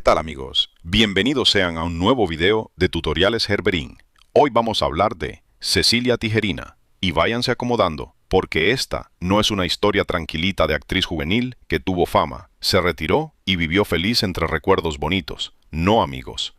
tal amigos? Bienvenidos sean a un nuevo video de Tutoriales Herberín. Hoy vamos a hablar de Cecilia Tijerina. Y váyanse acomodando, porque esta no es una historia tranquilita de actriz juvenil que tuvo fama, se retiró y vivió feliz entre recuerdos bonitos. No amigos.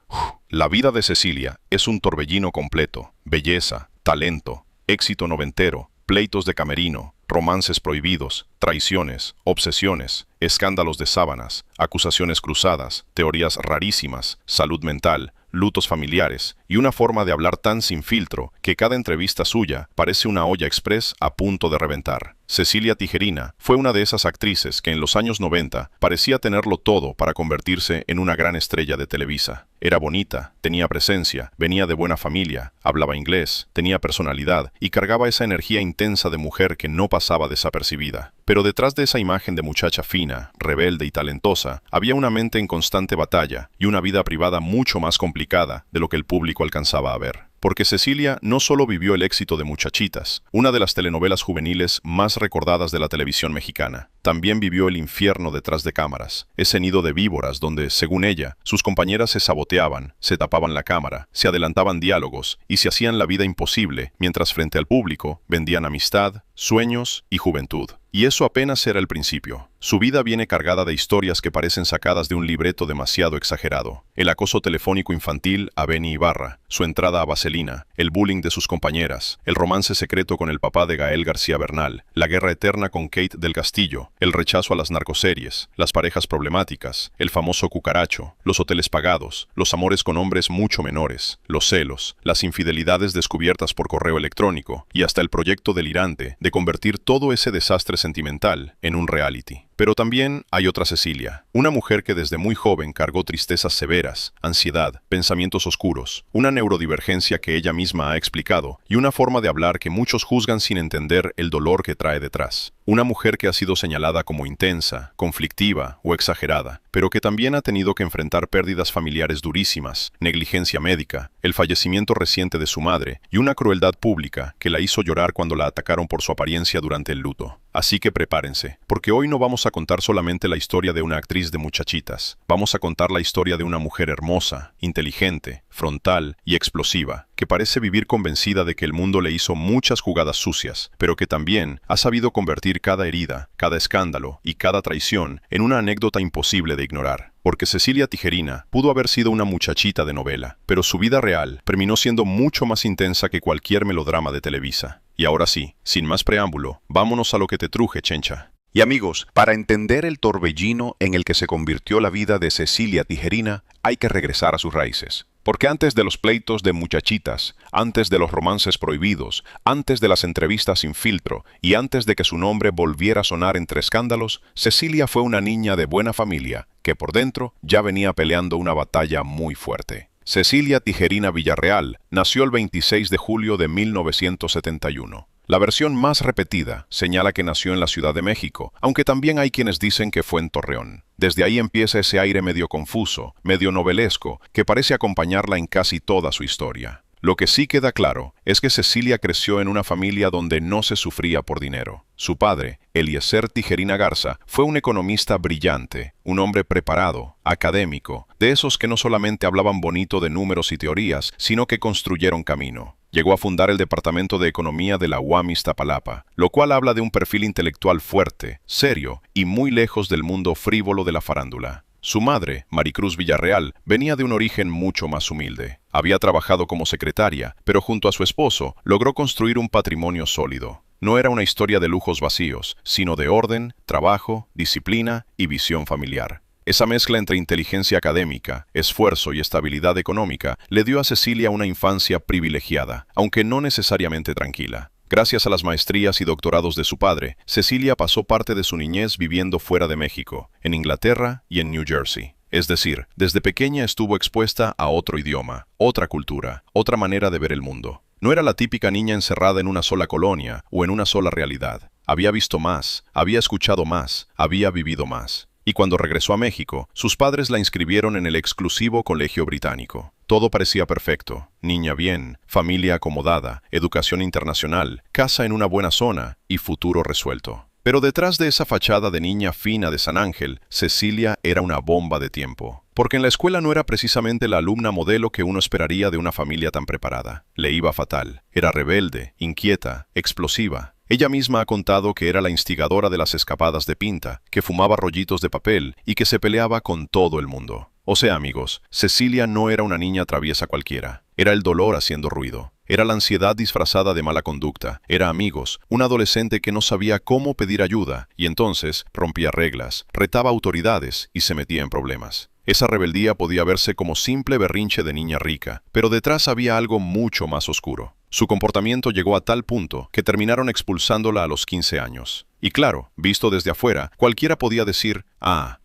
La vida de Cecilia es un torbellino completo. Belleza, talento, éxito noventero, pleitos de camerino, romances prohibidos, traiciones, obsesiones, escándalos de sábanas, acusaciones cruzadas, teorías rarísimas, salud mental, lutos familiares y una forma de hablar tan sin filtro que cada entrevista suya parece una olla express a punto de reventar. Cecilia Tijerina fue una de esas actrices que en los años 90 parecía tenerlo todo para convertirse en una gran estrella de Televisa. Era bonita, tenía presencia, venía de buena familia, hablaba inglés, tenía personalidad y cargaba esa energía intensa de mujer que no pasaba desapercibida. Pero detrás de esa imagen de muchacha fina, rebelde y talentosa, había una mente en constante batalla y una vida privada mucho más complicada de lo que el público alcanzaba a ver. Porque Cecilia no solo vivió el éxito de Muchachitas, una de las telenovelas juveniles más recordadas de la televisión mexicana, también vivió el infierno detrás de cámaras, ese nido de víboras donde, según ella, sus compañeras se saboteaban, se tapaban la cámara, se adelantaban diálogos y se hacían la vida imposible, mientras frente al público vendían amistad, sueños y juventud. Y eso apenas era el principio. Su vida viene cargada de historias que parecen sacadas de un libreto demasiado exagerado. El acoso telefónico infantil a Benny Ibarra, su entrada a Vaselina, el bullying de sus compañeras, el romance secreto con el papá de Gael García Bernal, la guerra eterna con Kate del Castillo, el rechazo a las narcoseries, las parejas problemáticas, el famoso cucaracho, los hoteles pagados, los amores con hombres mucho menores, los celos, las infidelidades descubiertas por correo electrónico y hasta el proyecto delirante de convertir todo ese desastre sentimental en un reality. Pero también hay otra Cecilia, una mujer que desde muy joven cargó tristezas severas, ansiedad, pensamientos oscuros, una neurodivergencia que ella misma ha explicado y una forma de hablar que muchos juzgan sin entender el dolor que trae detrás. Una mujer que ha sido señalada como intensa, conflictiva o exagerada, pero que también ha tenido que enfrentar pérdidas familiares durísimas, negligencia médica, el fallecimiento reciente de su madre y una crueldad pública que la hizo llorar cuando la atacaron por su apariencia durante el luto. Así que prepárense, porque hoy no vamos a contar solamente la historia de una actriz de Muchachitas. Vamos a contar la historia de una mujer hermosa, inteligente, frontal y explosiva, que parece vivir convencida de que el mundo le hizo muchas jugadas sucias, pero que también ha sabido convertir cada herida, cada escándalo y cada traición en una anécdota imposible de ignorar. Porque Cecilia Tijerina pudo haber sido una muchachita de novela, pero su vida real terminó siendo mucho más intensa que cualquier melodrama de Televisa. Y ahora sí, sin más preámbulo, vámonos a lo que te truje, chencha. Y amigos, para entender el torbellino en el que se convirtió la vida de Cecilia Tijerina, hay que regresar a sus raíces. Porque antes de los pleitos de Muchachitas, antes de los romances prohibidos, antes de las entrevistas sin filtro y antes de que su nombre volviera a sonar entre escándalos, Cecilia fue una niña de buena familia que por dentro ya venía peleando una batalla muy fuerte. Cecilia Tijerina Villarreal nació el 26 de julio de 1971. La versión más repetida señala que nació en la Ciudad de México, aunque también hay quienes dicen que fue en Torreón. Desde ahí empieza ese aire medio confuso, medio novelesco, que parece acompañarla en casi toda su historia. Lo que sí queda claro es que Cecilia creció en una familia donde no se sufría por dinero. Su padre, Eliezer Tijerina Garza, fue un economista brillante, un hombre preparado, académico, de esos que no solamente hablaban bonito de números y teorías, sino que construyeron camino. Llegó a fundar el Departamento de Economía de la UAM Iztapalapa, lo cual habla de un perfil intelectual fuerte, serio y muy lejos del mundo frívolo de la farándula. Su madre, Maricruz Villarreal, venía de un origen mucho más humilde. Había trabajado como secretaria, pero junto a su esposo logró construir un patrimonio sólido. No era una historia de lujos vacíos, sino de orden, trabajo, disciplina y visión familiar. Esa mezcla entre inteligencia académica, esfuerzo y estabilidad económica le dio a Cecilia una infancia privilegiada, aunque no necesariamente tranquila. Gracias a las maestrías y doctorados de su padre, Cecilia pasó parte de su niñez viviendo fuera de México, en Inglaterra y en New Jersey. Es decir, desde pequeña estuvo expuesta a otro idioma, otra cultura, otra manera de ver el mundo. No era la típica niña encerrada en una sola colonia o en una sola realidad. Había visto más, había escuchado más, había vivido más. Y cuando regresó a México, sus padres la inscribieron en el exclusivo Colegio Británico. Todo parecía perfecto, niña bien, familia acomodada, educación internacional, casa en una buena zona y futuro resuelto. Pero detrás de esa fachada de niña fina de San Ángel, Cecilia era una bomba de tiempo. Porque en la escuela no era precisamente la alumna modelo que uno esperaría de una familia tan preparada. Le iba fatal. Era rebelde, inquieta, explosiva. Ella misma ha contado que era la instigadora de las escapadas de pinta, que fumaba rollitos de papel y que se peleaba con todo el mundo. O sea, amigos, Cecilia no era una niña traviesa cualquiera. Era el dolor haciendo ruido. Era la ansiedad disfrazada de mala conducta. Era, amigos, un adolescente que no sabía cómo pedir ayuda y entonces rompía reglas, retaba autoridades y se metía en problemas. Esa rebeldía podía verse como simple berrinche de niña rica, pero detrás había algo mucho más oscuro. Su comportamiento llegó a tal punto que terminaron expulsándola a los 15 años. Y claro, visto desde afuera, cualquiera podía decir,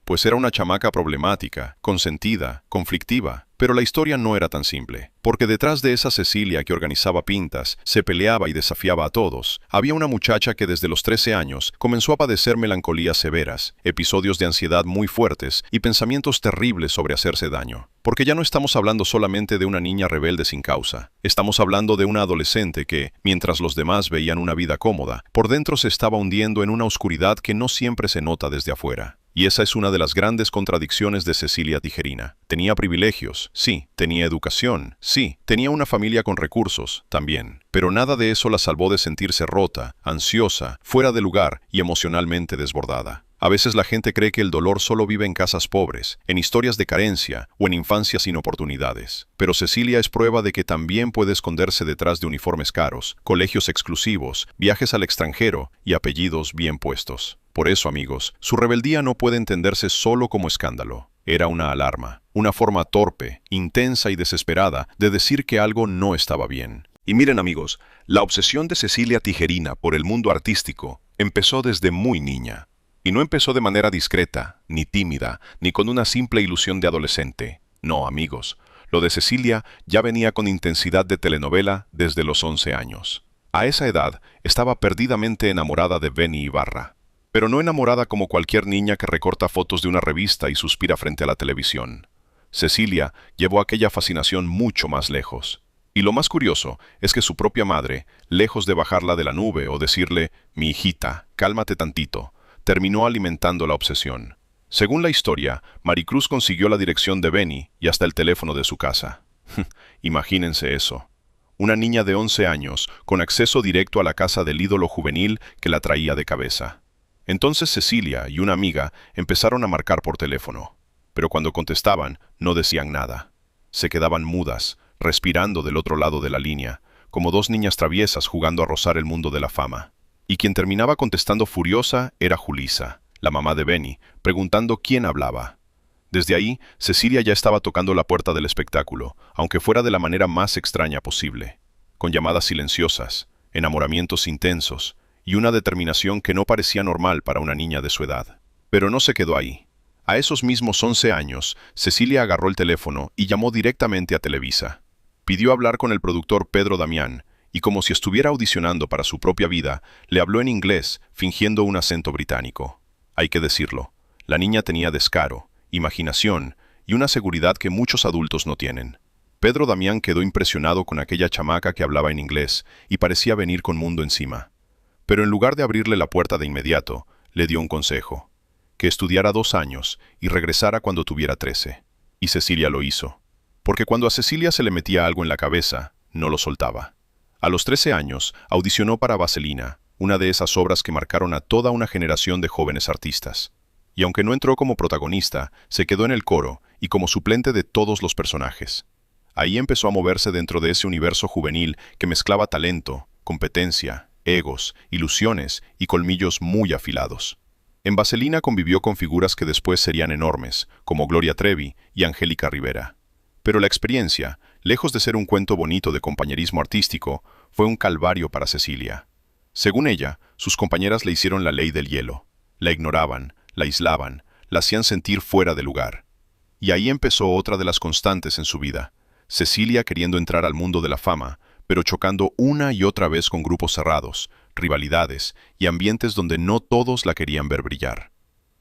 pues era una chamaca problemática, consentida, conflictiva. Pero la historia no era tan simple, porque detrás de esa Cecilia que organizaba pintas, se peleaba y desafiaba a todos, había una muchacha que desde los 13 años comenzó a padecer melancolías severas, episodios de ansiedad muy fuertes y pensamientos terribles sobre hacerse daño. Porque ya no estamos hablando solamente de una niña rebelde sin causa, estamos hablando de una adolescente que, mientras los demás veían una vida cómoda, por dentro se estaba hundiendo en una oscuridad que no siempre se nota desde afuera. Y esa es una de las grandes contradicciones de Cecilia Tijerina. Tenía privilegios, sí. Tenía educación, sí. Tenía una familia con recursos, también. Pero nada de eso la salvó de sentirse rota, ansiosa, fuera de lugar y emocionalmente desbordada. A veces la gente cree que el dolor solo vive en casas pobres, en historias de carencia o en infancias sin oportunidades. Pero Cecilia es prueba de que también puede esconderse detrás de uniformes caros, colegios exclusivos, viajes al extranjero y apellidos bien puestos. Por eso, amigos, su rebeldía no puede entenderse solo como escándalo. Era una alarma, una forma torpe, intensa y desesperada de decir que algo no estaba bien. Y miren, amigos, la obsesión de Cecilia Tijerina por el mundo artístico empezó desde muy niña. Y no empezó de manera discreta, ni tímida, ni con una simple ilusión de adolescente. No, amigos, lo de Cecilia ya venía con intensidad de telenovela desde los 11 años. A esa edad estaba perdidamente enamorada de Benny Ibarra. Pero no enamorada como cualquier niña que recorta fotos de una revista y suspira frente a la televisión. Cecilia llevó aquella fascinación mucho más lejos. Y lo más curioso es que su propia madre, lejos de bajarla de la nube o decirle, mi hijita, cálmate tantito, terminó alimentando la obsesión. Según la historia, Maricruz consiguió la dirección de Benny y hasta el teléfono de su casa. Imagínense eso. Una niña de 11 años con acceso directo a la casa del ídolo juvenil que la traía de cabeza. Entonces Cecilia y una amiga empezaron a marcar por teléfono, pero cuando contestaban no decían nada. Se quedaban mudas, respirando del otro lado de la línea, como dos niñas traviesas jugando a rozar el mundo de la fama. Y quien terminaba contestando furiosa era Julissa, la mamá de Benny, preguntando quién hablaba. Desde ahí, Cecilia ya estaba tocando la puerta del espectáculo, aunque fuera de la manera más extraña posible, con llamadas silenciosas, enamoramientos intensos, y una determinación que no parecía normal para una niña de su edad. Pero no se quedó ahí. A esos mismos 11 años, Cecilia agarró el teléfono y llamó directamente a Televisa. Pidió hablar con el productor Pedro Damián, y como si estuviera audicionando para su propia vida, le habló en inglés, fingiendo un acento británico. Hay que decirlo, la niña tenía descaro, imaginación y una seguridad que muchos adultos no tienen. Pedro Damián quedó impresionado con aquella chamaca que hablaba en inglés y parecía venir con mundo encima. Pero en lugar de abrirle la puerta de inmediato, le dio un consejo, que estudiara 2 años y regresara cuando tuviera 13. Y Cecilia lo hizo, porque cuando a Cecilia se le metía algo en la cabeza, no lo soltaba. A los 13 años, audicionó para Vaselina, una de esas obras que marcaron a toda una generación de jóvenes artistas. Y aunque no entró como protagonista, se quedó en el coro y como suplente de todos los personajes. Ahí empezó a moverse dentro de ese universo juvenil que mezclaba talento, competencia, egos, ilusiones y colmillos muy afilados. En Vaselina convivió con figuras que después serían enormes, como Gloria Trevi y Angélica Rivera. Pero la experiencia, lejos de ser un cuento bonito de compañerismo artístico, fue un calvario para Cecilia. Según ella, sus compañeras le hicieron la ley del hielo. La ignoraban, la aislaban, la hacían sentir fuera de lugar. Y ahí empezó otra de las constantes en su vida. Cecilia queriendo entrar al mundo de la fama, pero chocando una y otra vez con grupos cerrados, rivalidades y ambientes donde no todos la querían ver brillar.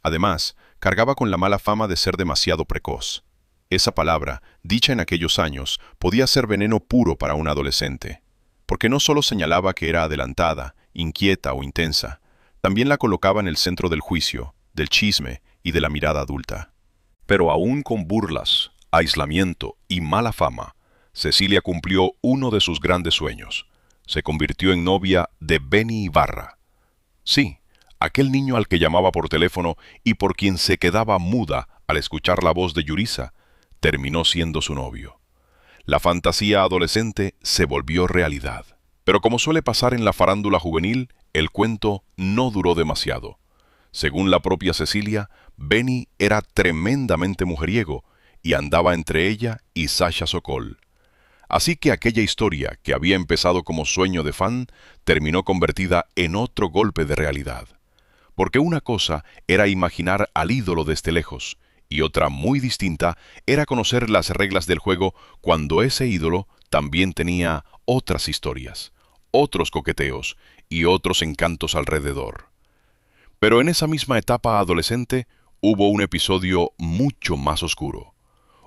Además, cargaba con la mala fama de ser demasiado precoz. Esa palabra, dicha en aquellos años, podía ser veneno puro para un adolescente, porque no solo señalaba que era adelantada, inquieta o intensa, También la colocaba en el centro del juicio, del chisme y de la mirada adulta. Pero aún con burlas, aislamiento y mala fama, Cecilia cumplió uno de sus grandes sueños. Se convirtió en novia de Benny Ibarra. Sí, aquel niño al que llamaba por teléfono y por quien se quedaba muda al escuchar la voz de Yurisa, terminó siendo su novio. La fantasía adolescente se volvió realidad. Pero como suele pasar en la farándula juvenil, el cuento no duró demasiado. Según la propia Cecilia, Benny era tremendamente mujeriego y andaba entre ella y Sasha Sokol. Así que aquella historia que había empezado como sueño de fan terminó convertida en otro golpe de realidad. Porque una cosa era imaginar al ídolo desde lejos y otra muy distinta era conocer las reglas del juego cuando ese ídolo también tenía otras historias, otros coqueteos y otros encantos alrededor. Pero en esa misma etapa adolescente hubo un episodio mucho más oscuro.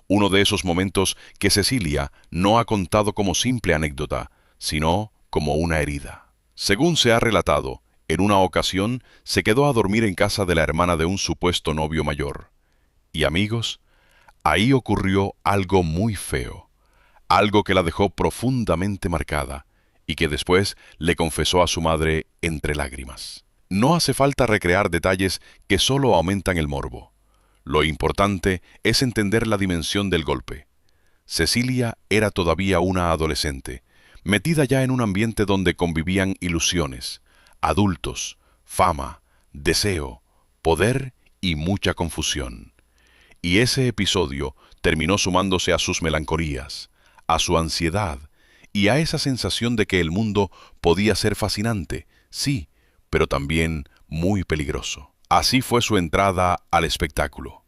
Uno de esos momentos que Cecilia no ha contado como simple anécdota, sino como una herida. Según se ha relatado, en una ocasión se quedó a dormir en casa de la hermana de un supuesto novio mayor. Y amigos, ahí ocurrió algo muy feo, algo que la dejó profundamente marcada y que después le confesó a su madre entre lágrimas. No hace falta recrear detalles que solo aumentan el morbo. Lo importante es entender la dimensión del golpe. Cecilia era todavía una adolescente, metida ya en un ambiente donde convivían ilusiones, adultos, fama, deseo, poder y mucha confusión. Y ese episodio terminó sumándose a sus melancolías, a su ansiedad y a esa sensación de que el mundo podía ser fascinante, sí, pero también muy peligroso. Así fue su entrada al espectáculo.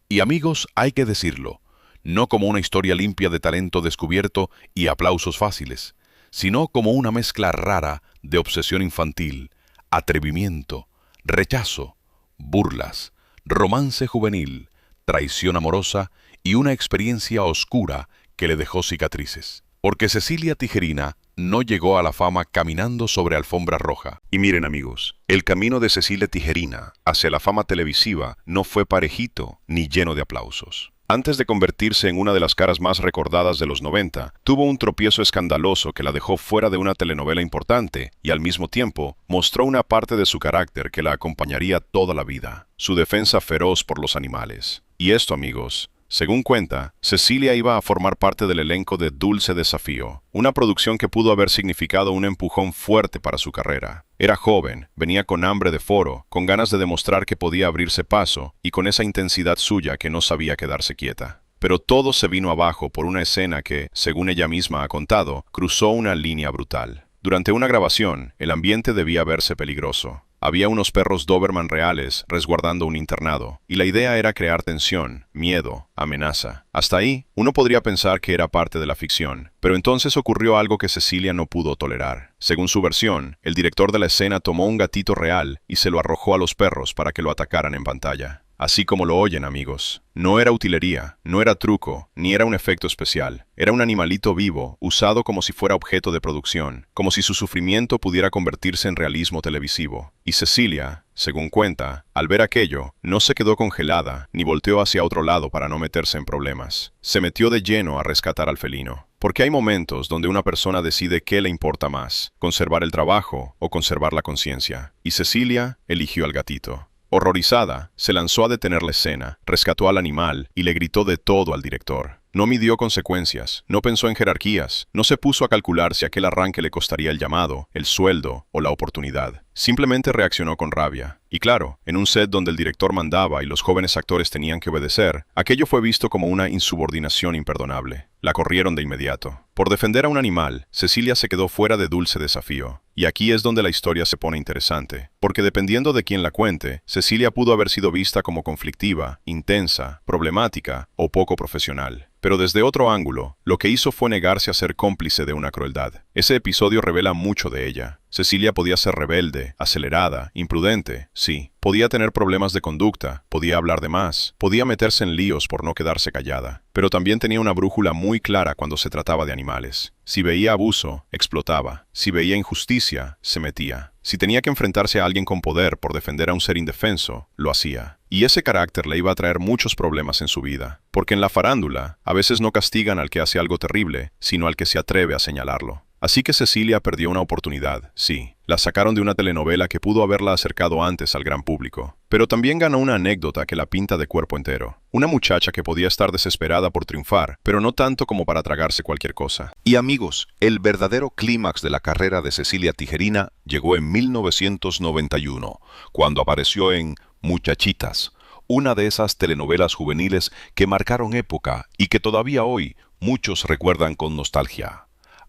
Y amigos, hay que decirlo, no como una historia limpia de talento descubierto y aplausos fáciles, sino como una mezcla rara de obsesión infantil, atrevimiento, rechazo, burlas, romance juvenil, traición amorosa y una experiencia oscura que le dejó cicatrices. Porque Cecilia Tijerina no llegó a la fama caminando sobre alfombra roja. Y miren amigos, el camino de Cecilia Tijerina hacia la fama televisiva no fue parejito ni lleno de aplausos. Antes de convertirse en una de las caras más recordadas de los 90, tuvo un tropiezo escandaloso que la dejó fuera de una telenovela importante y al mismo tiempo mostró una parte de su carácter que la acompañaría toda la vida, su defensa feroz por los animales. Y esto amigos, según cuenta, Cecilia iba a formar parte del elenco de Dulce Desafío, una producción que pudo haber significado un empujón fuerte para su carrera. Era joven, venía con hambre de foro, con ganas de demostrar que podía abrirse paso y con esa intensidad suya que no sabía quedarse quieta. Pero todo se vino abajo por una escena que, según ella misma ha contado, cruzó una línea brutal. Durante una grabación, el ambiente debía verse peligroso. Había unos perros Doberman reales resguardando un internado, y la idea era crear tensión, miedo, amenaza. Hasta ahí, uno podría pensar que era parte de la ficción, pero entonces ocurrió algo que Cecilia no pudo tolerar. Según su versión, el director de la escena tomó un gatito real y se lo arrojó a los perros para que lo atacaran en pantalla. Así como lo oyen, amigos. No era utilería, no era truco, ni era un efecto especial. Era un animalito vivo, usado como si fuera objeto de producción, como si su sufrimiento pudiera convertirse en realismo televisivo. Y Cecilia, según cuenta, al ver aquello, no se quedó congelada, ni volteó hacia otro lado para no meterse en problemas. Se metió de lleno a rescatar al felino. Porque hay momentos donde una persona decide qué le importa más, conservar el trabajo o conservar la conciencia. Y Cecilia eligió al gatito. Horrorizada, se lanzó a detener la escena, rescató al animal y le gritó de todo al director. No midió consecuencias, no pensó en jerarquías, no se puso a calcular si aquel arranque le costaría el llamado, el sueldo o la oportunidad. Simplemente reaccionó con rabia. Y claro, en un set donde el director mandaba y los jóvenes actores tenían que obedecer, aquello fue visto como una insubordinación imperdonable. La corrieron de inmediato. Por defender a un animal, Cecilia se quedó fuera de Dulce Desafío. Y aquí es donde la historia se pone interesante, porque dependiendo de quién la cuente, Cecilia pudo haber sido vista como conflictiva, intensa, problemática o poco profesional. Pero desde otro ángulo, lo que hizo fue negarse a ser cómplice de una crueldad. Ese episodio revela mucho de ella. Cecilia podía ser rebelde, acelerada, imprudente, sí. Podía tener problemas de conducta, podía hablar de más, podía meterse en líos por no quedarse callada. Pero también tenía una brújula muy clara cuando se trataba de animales. Si veía abuso, explotaba. Si veía injusticia, se metía. Si tenía que enfrentarse a alguien con poder por defender a un ser indefenso, lo hacía. Y ese carácter le iba a traer muchos problemas en su vida, porque en la farándula a veces no castigan al que hace algo terrible, sino al que se atreve a señalarlo. Así que Cecilia perdió una oportunidad, sí. La sacaron de una telenovela que pudo haberla acercado antes al gran público. Pero también ganó una anécdota que la pinta de cuerpo entero. Una muchacha que podía estar desesperada por triunfar, pero no tanto como para tragarse cualquier cosa. Y amigos, el verdadero clímax de la carrera de Cecilia Tijerina llegó en 1991, cuando apareció en Muchachitas, una de esas telenovelas juveniles que marcaron época y que todavía hoy muchos recuerdan con nostalgia.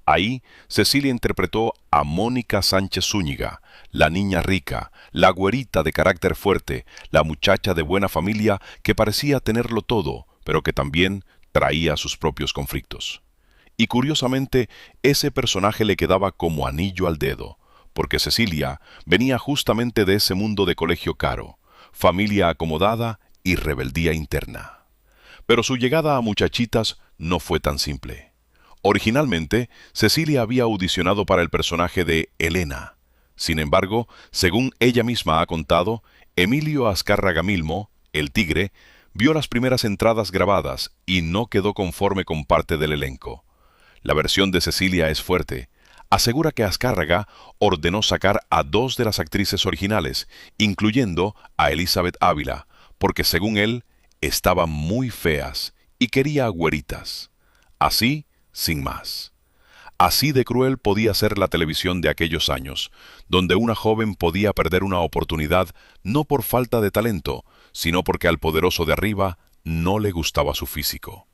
Ahí, Cecilia interpretó a Mónica Sánchez Zúñiga, la niña rica, la güerita de carácter fuerte, la muchacha de buena familia que parecía tenerlo todo, pero que también traía sus propios conflictos. Y curiosamente, ese personaje le quedaba como anillo al dedo, porque Cecilia venía justamente de ese mundo de colegio caro, familia acomodada y rebeldía interna. Pero su llegada a Muchachitas no fue tan simple. Originalmente, Cecilia había audicionado para el personaje de Elena. Sin embargo, según ella misma ha contado, Emilio Azcárraga Milmo, el Tigre, vio las primeras entradas grabadas y no quedó conforme con parte del elenco. La versión de Cecilia es fuerte. Asegura que Azcárraga ordenó sacar a 2 de las actrices originales, incluyendo a Elizabeth Ávila, porque según él, estaban muy feas y quería güeritas. Así, sin más. Así de cruel podía ser la televisión de aquellos años, donde una joven podía perder una oportunidad no por falta de talento, sino porque al poderoso de arriba no le gustaba su físico.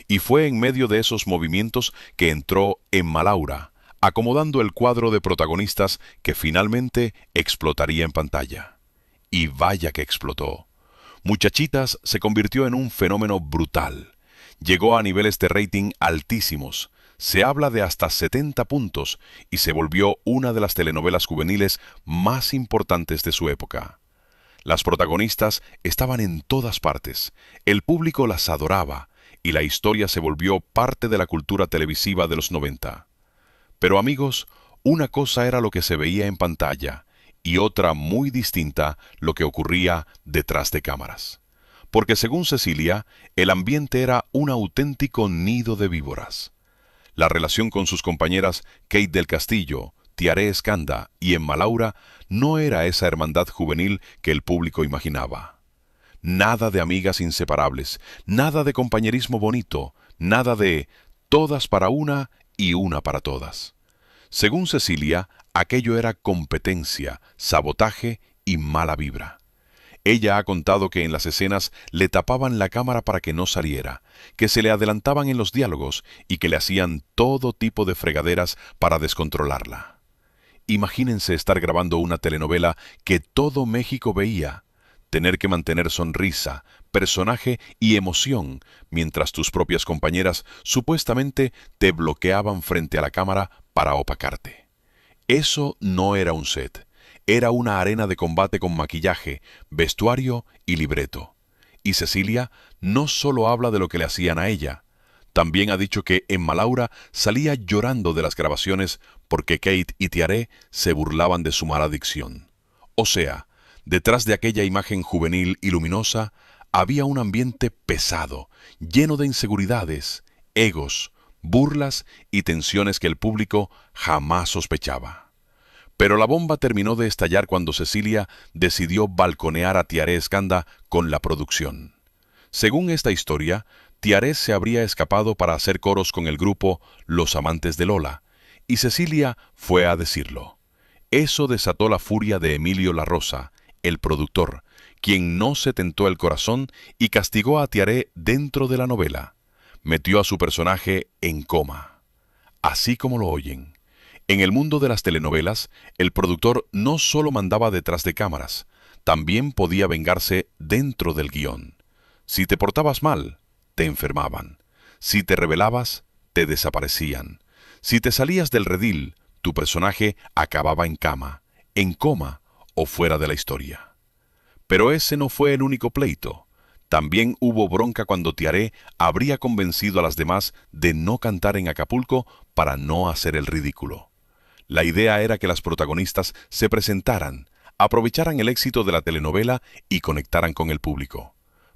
Y fue en medio de esos movimientos que entró Emma Laura, acomodando el cuadro de protagonistas que finalmente explotaría en pantalla. Y vaya que explotó. Muchachitas se convirtió en un fenómeno brutal. Llegó a niveles de rating altísimos, se habla de hasta 70 puntos y se volvió una de las telenovelas juveniles más importantes de su época. Las protagonistas estaban en todas partes, el público las adoraba y la historia se volvió parte de la cultura televisiva de los 90. Pero amigos, una cosa era lo que se veía en pantalla y otra muy distinta lo que ocurría detrás de cámaras. Porque según Cecilia, el ambiente era un auténtico nido de víboras. La relación con sus compañeras Kate del Castillo, Tiare Escanda y Emma Laura no era esa hermandad juvenil que el público imaginaba. Nada de amigas inseparables, nada de compañerismo bonito, nada de todas para una y una para todas. Según Cecilia, aquello era competencia, sabotaje y mala vibra. Ella ha contado que en las escenas le tapaban la cámara para que no saliera, que se le adelantaban en los diálogos y que le hacían todo tipo de fregaderas para descontrolarla. Imagínense estar grabando una telenovela que todo México veía, tener que mantener sonrisa, personaje y emoción, mientras tus propias compañeras supuestamente te bloqueaban frente a la cámara para opacarte. Eso no era un set. Era una arena de combate con maquillaje, vestuario y libreto. Y Cecilia no solo habla de lo que le hacían a ella, también ha dicho que Emma Laura salía llorando de las grabaciones porque Kate y Tiare se burlaban de su mala dicción. O sea, detrás de aquella imagen juvenil y luminosa había un ambiente pesado, lleno de inseguridades, egos, burlas y tensiones que el público jamás sospechaba. Pero la bomba terminó de estallar cuando Cecilia decidió balconear a Tiare Escanda con la producción. Según esta historia, Tiare se habría escapado para hacer coros con el grupo Los Amantes de Lola, y Cecilia fue a decirlo. Eso desató la furia de Emilio La Rosa, el productor, quien no se tentó el corazón y castigó a Tiare dentro de la novela. Metió a su personaje en coma. Así como lo oyen. En el mundo de las telenovelas, el productor no solo mandaba detrás de cámaras, también podía vengarse dentro del guión. Si te portabas mal, te enfermaban. Si te rebelabas, te desaparecían. Si te salías del redil, tu personaje acababa en cama, en coma o fuera de la historia. Pero ese no fue el único pleito. También hubo bronca cuando Tiare habría convencido a las demás de no cantar en Acapulco para no hacer el ridículo. La idea era que las protagonistas se presentaran, aprovecharan el éxito de la telenovela y conectaran con el público.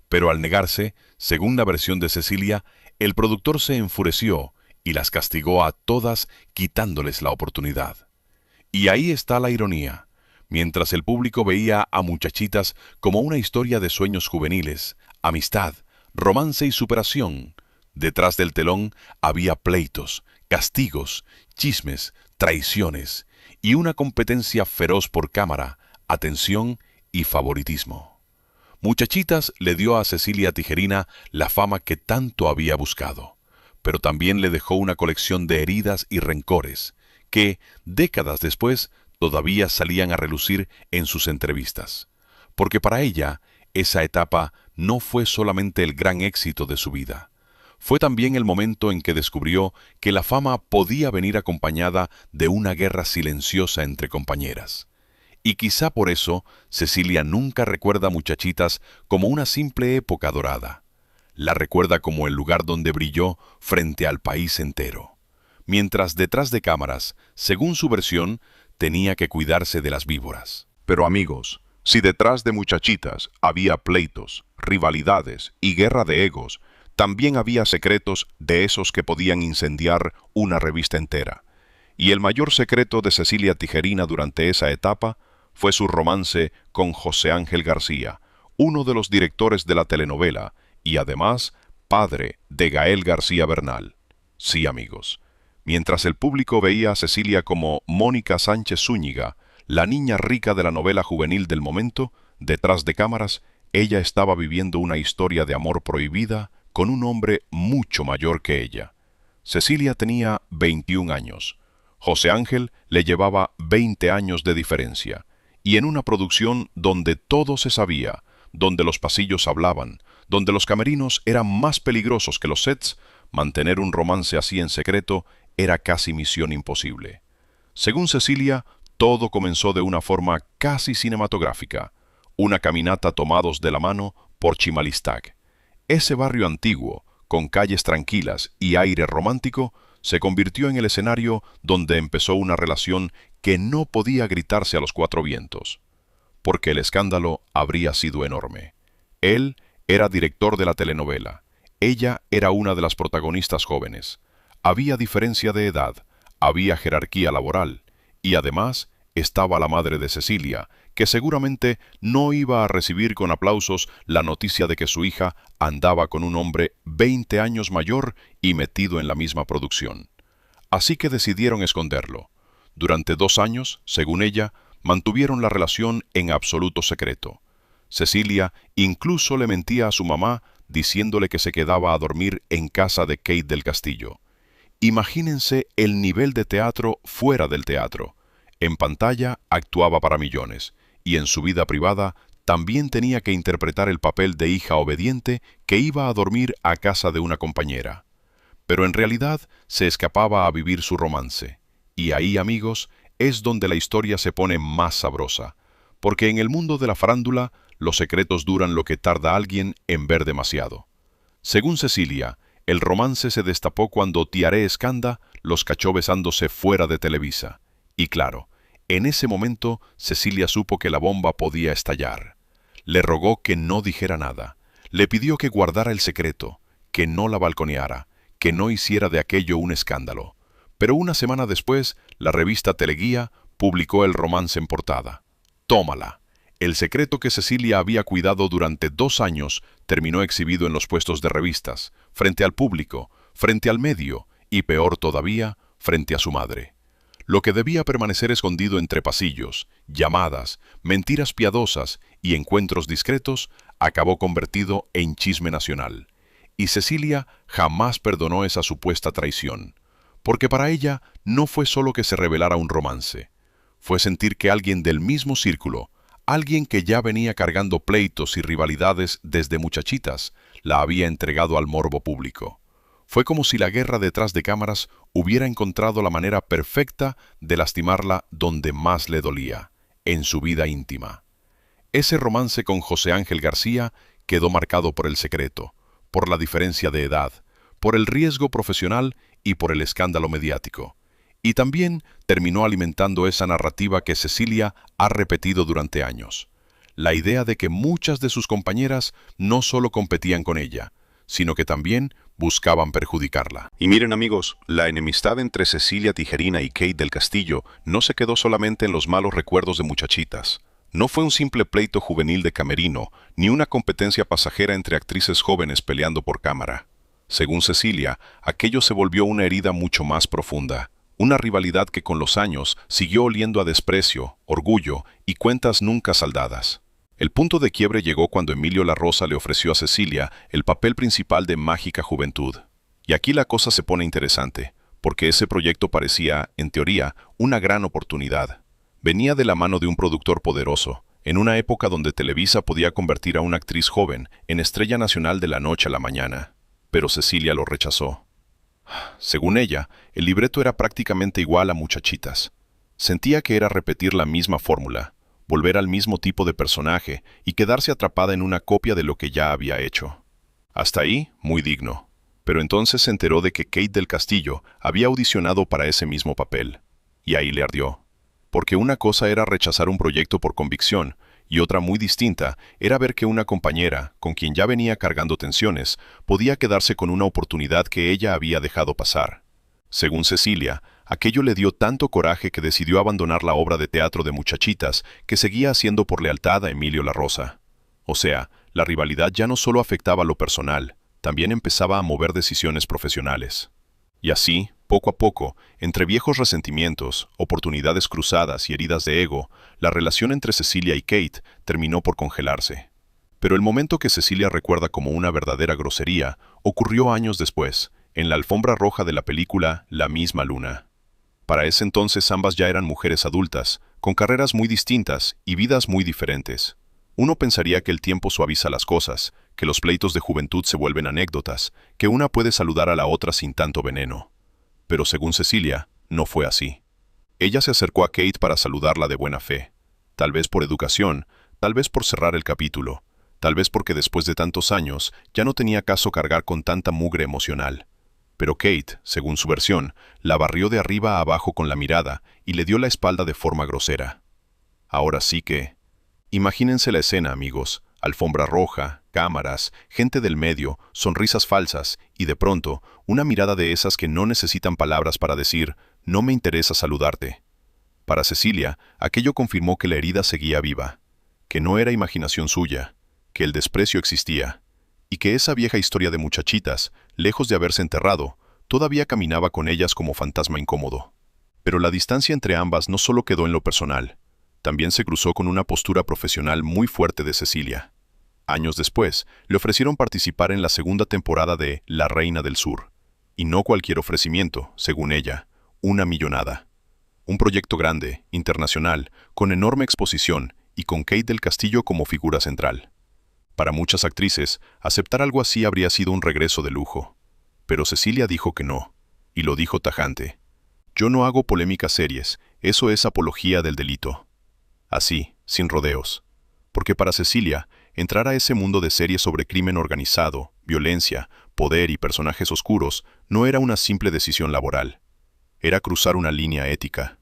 Pero al negarse, según la versión de Cecilia, el productor se enfureció y las castigó a todas quitándoles la oportunidad. Y ahí está la ironía. Mientras el público veía a Muchachitas como una historia de sueños juveniles, amistad, romance y superación, detrás del telón había pleitos, castigos, chismes, traiciones y una competencia feroz por cámara, atención y favoritismo. Muchachitas le dio a Cecilia Tijerina la fama que tanto había buscado, pero también le dejó una colección de heridas y rencores que, décadas después, todavía salían a relucir en sus entrevistas. Porque para ella, esa etapa no fue solamente el gran éxito de su vida. Fue también el momento en que descubrió que la fama podía venir acompañada de una guerra silenciosa entre compañeras. Y quizá por eso, Cecilia nunca recuerda a Muchachitas como una simple época dorada. La recuerda como el lugar donde brilló frente al país entero. Mientras detrás de cámaras, según su versión, tenía que cuidarse de las víboras. Pero amigos, si detrás de Muchachitas había pleitos, rivalidades y guerra de egos, también había secretos de esos que podían incendiar una revista entera. Y el mayor secreto de Cecilia Tijerina durante esa etapa fue su romance con José Ángel García, uno de los directores de la telenovela y además padre de Gael García Bernal. Sí, amigos, mientras el público veía a Cecilia como Mónica Sánchez Zúñiga, la niña rica de la novela juvenil del momento, detrás de cámaras, ella estaba viviendo una historia de amor prohibida con un hombre mucho mayor que ella. Cecilia tenía 21 años. José Ángel le llevaba 20 años de diferencia. Y en una producción donde todo se sabía, donde los pasillos hablaban, donde los camerinos eran más peligrosos que los sets, mantener un romance así en secreto era casi misión imposible. Según Cecilia, todo comenzó de una forma casi cinematográfica, una caminata tomados de la mano por Chimalistac. Ese barrio antiguo, con calles tranquilas y aire romántico, se convirtió en el escenario donde empezó una relación que no podía gritarse a los cuatro vientos, porque el escándalo habría sido enorme. Él era director de la telenovela, ella era una de las protagonistas jóvenes. Había diferencia de edad, había jerarquía laboral, y además estaba la madre de Cecilia, que seguramente no iba a recibir con aplausos la noticia de que su hija andaba con un hombre 20 años mayor y metido en la misma producción. Así que decidieron esconderlo. Durante 2 años, según ella, mantuvieron la relación en absoluto secreto. Cecilia incluso le mentía a su mamá diciéndole que se quedaba a dormir en casa de Kate del Castillo. Imagínense el nivel de teatro fuera del teatro. En pantalla actuaba para millones, y en su vida privada también tenía que interpretar el papel de hija obediente que iba a dormir a casa de una compañera. Pero en realidad se escapaba a vivir su romance. Y ahí, amigos, es donde la historia se pone más sabrosa, porque en el mundo de la farándula los secretos duran lo que tarda alguien en ver demasiado. Según Cecilia, el romance se destapó cuando Tiaré Escanda los cachó besándose fuera de Televisa. Y claro, en ese momento Cecilia supo que la bomba podía estallar. Le rogó que no dijera nada, le pidió que guardara el secreto, que no la balconeara, que no hiciera de aquello un escándalo. Pero una semana después, la revista Teleguía publicó el romance en portada. Tómala. El secreto que Cecilia había cuidado durante 2 años terminó exhibido en los puestos de revistas, frente al público, frente al medio y, peor todavía, frente a su madre. Lo que debía permanecer escondido entre pasillos, llamadas, mentiras piadosas y encuentros discretos, acabó convertido en chisme nacional. Y Cecilia jamás perdonó esa supuesta traición, porque para ella no fue solo que se revelara un romance, fue sentir que alguien del mismo círculo, alguien que ya venía cargando pleitos y rivalidades desde Muchachitas, la había entregado al morbo público. Fue como si la guerra detrás de cámaras hubiera encontrado la manera perfecta de lastimarla donde más le dolía, en su vida íntima. Ese romance con José Ángel García quedó marcado por el secreto, por la diferencia de edad, por el riesgo profesional y por el escándalo mediático. Y también terminó alimentando esa narrativa que Cecilia ha repetido durante años. La idea de que muchas de sus compañeras no solo competían con ella, sino que también buscaban perjudicarla. Y miren amigos, la enemistad entre Cecilia Tijerina y Kate del Castillo no se quedó solamente en los malos recuerdos de muchachitas. No fue un simple pleito juvenil de camerino, ni una competencia pasajera entre actrices jóvenes peleando por cámara. Según Cecilia, aquello se volvió una herida mucho más profunda. Una rivalidad que con los años siguió oliendo a desprecio, orgullo y cuentas nunca saldadas. El punto de quiebre llegó cuando Emilio La Rosa le ofreció a Cecilia el papel principal de Mágica Juventud. Y aquí la cosa se pone interesante, porque ese proyecto parecía, en teoría, una gran oportunidad. Venía de la mano de un productor poderoso, en una época donde Televisa podía convertir a una actriz joven en estrella nacional de la noche a la mañana. Pero Cecilia lo rechazó. Según ella, el libreto era prácticamente igual a Muchachitas. Sentía que era repetir la misma fórmula, volver al mismo tipo de personaje y quedarse atrapada en una copia de lo que ya había hecho. Hasta ahí, muy digno. Pero entonces se enteró de que Kate del Castillo había audicionado para ese mismo papel. Y ahí le ardió. Porque una cosa era rechazar un proyecto por convicción, y otra muy distinta era ver que una compañera, con quien ya venía cargando tensiones, podía quedarse con una oportunidad que ella había dejado pasar. Según Cecilia, aquello le dio tanto coraje que decidió abandonar la obra de teatro de Muchachitas que seguía haciendo por lealtad a Emilio La Rosa. O sea, la rivalidad ya no solo afectaba lo personal, también empezaba a mover decisiones profesionales. Y así, poco a poco, entre viejos resentimientos, oportunidades cruzadas y heridas de ego, la relación entre Cecilia y Kate terminó por congelarse. Pero el momento que Cecilia recuerda como una verdadera grosería ocurrió años después, en la alfombra roja de la película La misma luna. Para ese entonces ambas ya eran mujeres adultas, con carreras muy distintas y vidas muy diferentes. Uno pensaría que el tiempo suaviza las cosas, que los pleitos de juventud se vuelven anécdotas, que una puede saludar a la otra sin tanto veneno. Pero según Cecilia, no fue así. Ella se acercó a Kate para saludarla de buena fe. Tal vez por educación, tal vez por cerrar el capítulo, tal vez porque después de tantos años ya no tenía caso cargar con tanta mugre emocional. Pero Kate, según su versión, la barrió de arriba a abajo con la mirada y le dio la espalda de forma grosera. Ahora sí que... Imagínense la escena, amigos. Alfombra roja, cámaras, gente del medio, sonrisas falsas y de pronto, una mirada de esas que no necesitan palabras para decir, no me interesa saludarte. Para Cecilia, aquello confirmó que la herida seguía viva, que no era imaginación suya, que el desprecio existía, y que esa vieja historia de Muchachitas, lejos de haberse enterrado, todavía caminaba con ellas como fantasma incómodo. Pero la distancia entre ambas no solo quedó en lo personal, también se cruzó con una postura profesional muy fuerte de Cecilia. Años después, le ofrecieron participar en la segunda temporada de La Reina del Sur. Y no cualquier ofrecimiento, según ella, una millonada. Un proyecto grande, internacional, con enorme exposición y con Kate del Castillo como figura central. Para muchas actrices, aceptar algo así habría sido un regreso de lujo. Pero Cecilia dijo que no, y lo dijo tajante. Yo no hago polémicas series, eso es apología del delito. Así, sin rodeos. Porque para Cecilia, entrar a ese mundo de series sobre crimen organizado, violencia, poder y personajes oscuros no era una simple decisión laboral. Era cruzar una línea ética.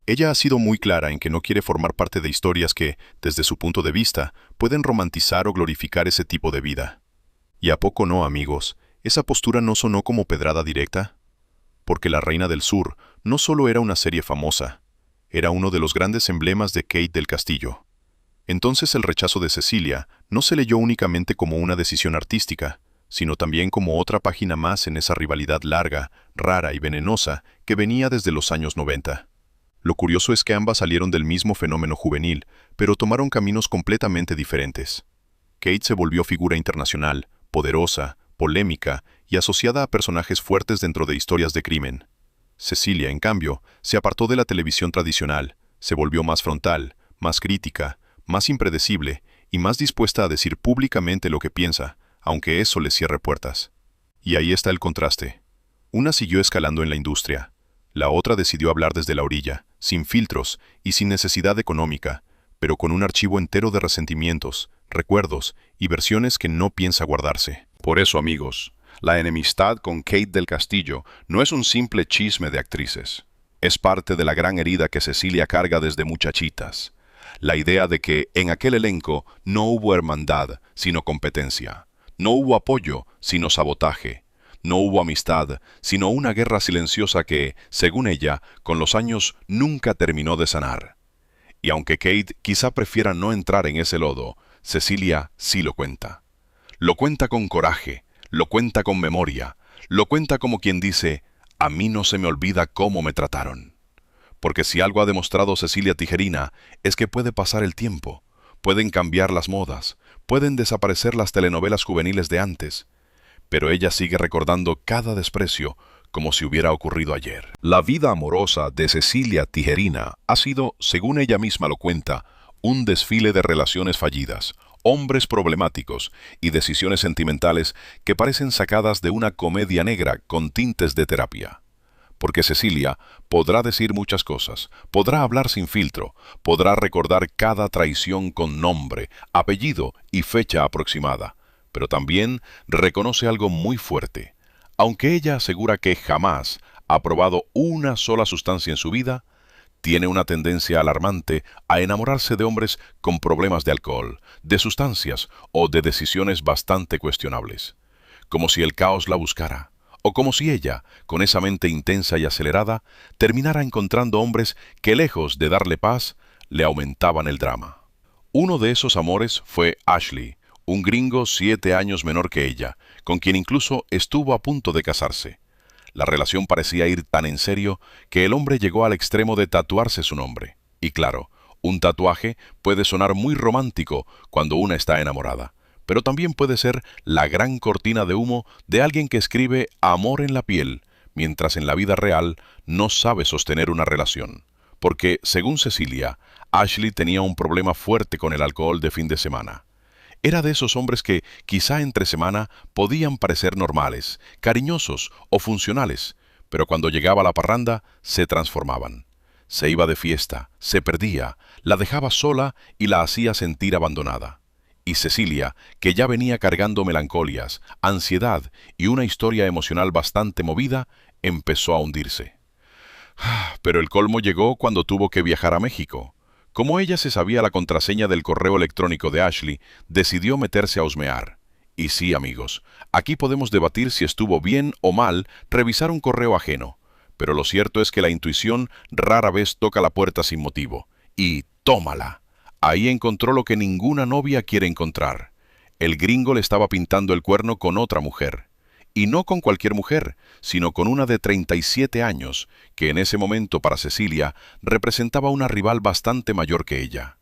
Ella ha sido muy clara en que no quiere formar parte de historias que, desde su punto de vista, pueden romantizar o glorificar ese tipo de vida. ¿Y a poco no, amigos? ¿Esa postura no sonó como pedrada directa? Porque La Reina del Sur no solo era una serie famosa, era uno de los grandes emblemas de Kate del Castillo. Entonces el rechazo de Cecilia no se leyó únicamente como una decisión artística, sino también como otra página más en esa rivalidad larga, rara y venenosa que venía desde los años 90. Lo curioso es que ambas salieron del mismo fenómeno juvenil, pero tomaron caminos completamente diferentes. Kate se volvió figura internacional, poderosa, polémica y asociada a personajes fuertes dentro de historias de crimen. Cecilia, en cambio, se apartó de la televisión tradicional, se volvió más frontal, más crítica, más impredecible y más dispuesta a decir públicamente lo que piensa, aunque eso le cierre puertas. Y ahí está el contraste. Una siguió escalando en la industria. La otra decidió hablar desde la orilla, sin filtros y sin necesidad económica, pero con un archivo entero de resentimientos, recuerdos y versiones que no piensa guardarse. Por eso, amigos, la enemistad con Kate del Castillo no es un simple chisme de actrices. Es parte de la gran herida que Cecilia carga desde muchachitas. La idea de que en aquel elenco no hubo hermandad, sino competencia. No hubo apoyo, sino sabotaje. No hubo amistad, sino una guerra silenciosa que, según ella, con los años nunca terminó de sanar. Y aunque Kate quizá prefiera no entrar en ese lodo, Cecilia sí lo cuenta. Lo cuenta con coraje, lo cuenta con memoria, lo cuenta como quien dice, a mí no se me olvida cómo me trataron. Porque si algo ha demostrado Cecilia Tijerina es que puede pasar el tiempo, pueden cambiar las modas, pueden desaparecer las telenovelas juveniles de antes, pero ella sigue recordando cada desprecio como si hubiera ocurrido ayer. La vida amorosa de Cecilia Tijerina ha sido, según ella misma lo cuenta, un desfile de relaciones fallidas, hombres problemáticos y decisiones sentimentales que parecen sacadas de una comedia negra con tintes de terapia. Porque Cecilia podrá decir muchas cosas, podrá hablar sin filtro, podrá recordar cada traición con nombre, apellido y fecha aproximada, pero también reconoce algo muy fuerte. Aunque ella asegura que jamás ha probado una sola sustancia en su vida, tiene una tendencia alarmante a enamorarse de hombres con problemas de alcohol, de sustancias o de decisiones bastante cuestionables. Como si el caos la buscara, o como si ella, con esa mente intensa y acelerada, terminara encontrando hombres que, lejos de darle paz, le aumentaban el drama. Uno de esos amores fue Ashley, un gringo 7 años menor que ella, con quien incluso estuvo a punto de casarse. La relación parecía ir tan en serio que el hombre llegó al extremo de tatuarse su nombre. Y claro, un tatuaje puede sonar muy romántico cuando una está enamorada, pero también puede ser la gran cortina de humo de alguien que escribe amor en la piel, mientras en la vida real no sabe sostener una relación. Porque, según Cecilia, Ashley tenía un problema fuerte con el alcohol de fin de semana. Era de esos hombres que, quizá entre semana, podían parecer normales, cariñosos o funcionales, pero cuando llegaba la parranda, se transformaban. Se iba de fiesta, se perdía, la dejaba sola y la hacía sentir abandonada. Y Cecilia, que ya venía cargando melancolias, ansiedad y una historia emocional bastante movida, empezó a hundirse. Pero el colmo llegó cuando tuvo que viajar a México. Como ella se sabía la contraseña del correo electrónico de Ashley, decidió meterse a husmear. Y sí, amigos, aquí podemos debatir si estuvo bien o mal revisar un correo ajeno, pero lo cierto es que la intuición rara vez toca la puerta sin motivo. Y tómala. Ahí encontró lo que ninguna novia quiere encontrar. El gringo le estaba pintando el cuerno con otra mujer. Y no con cualquier mujer, sino con una de 37 años, que en ese momento para Cecilia representaba una rival bastante mayor que ella.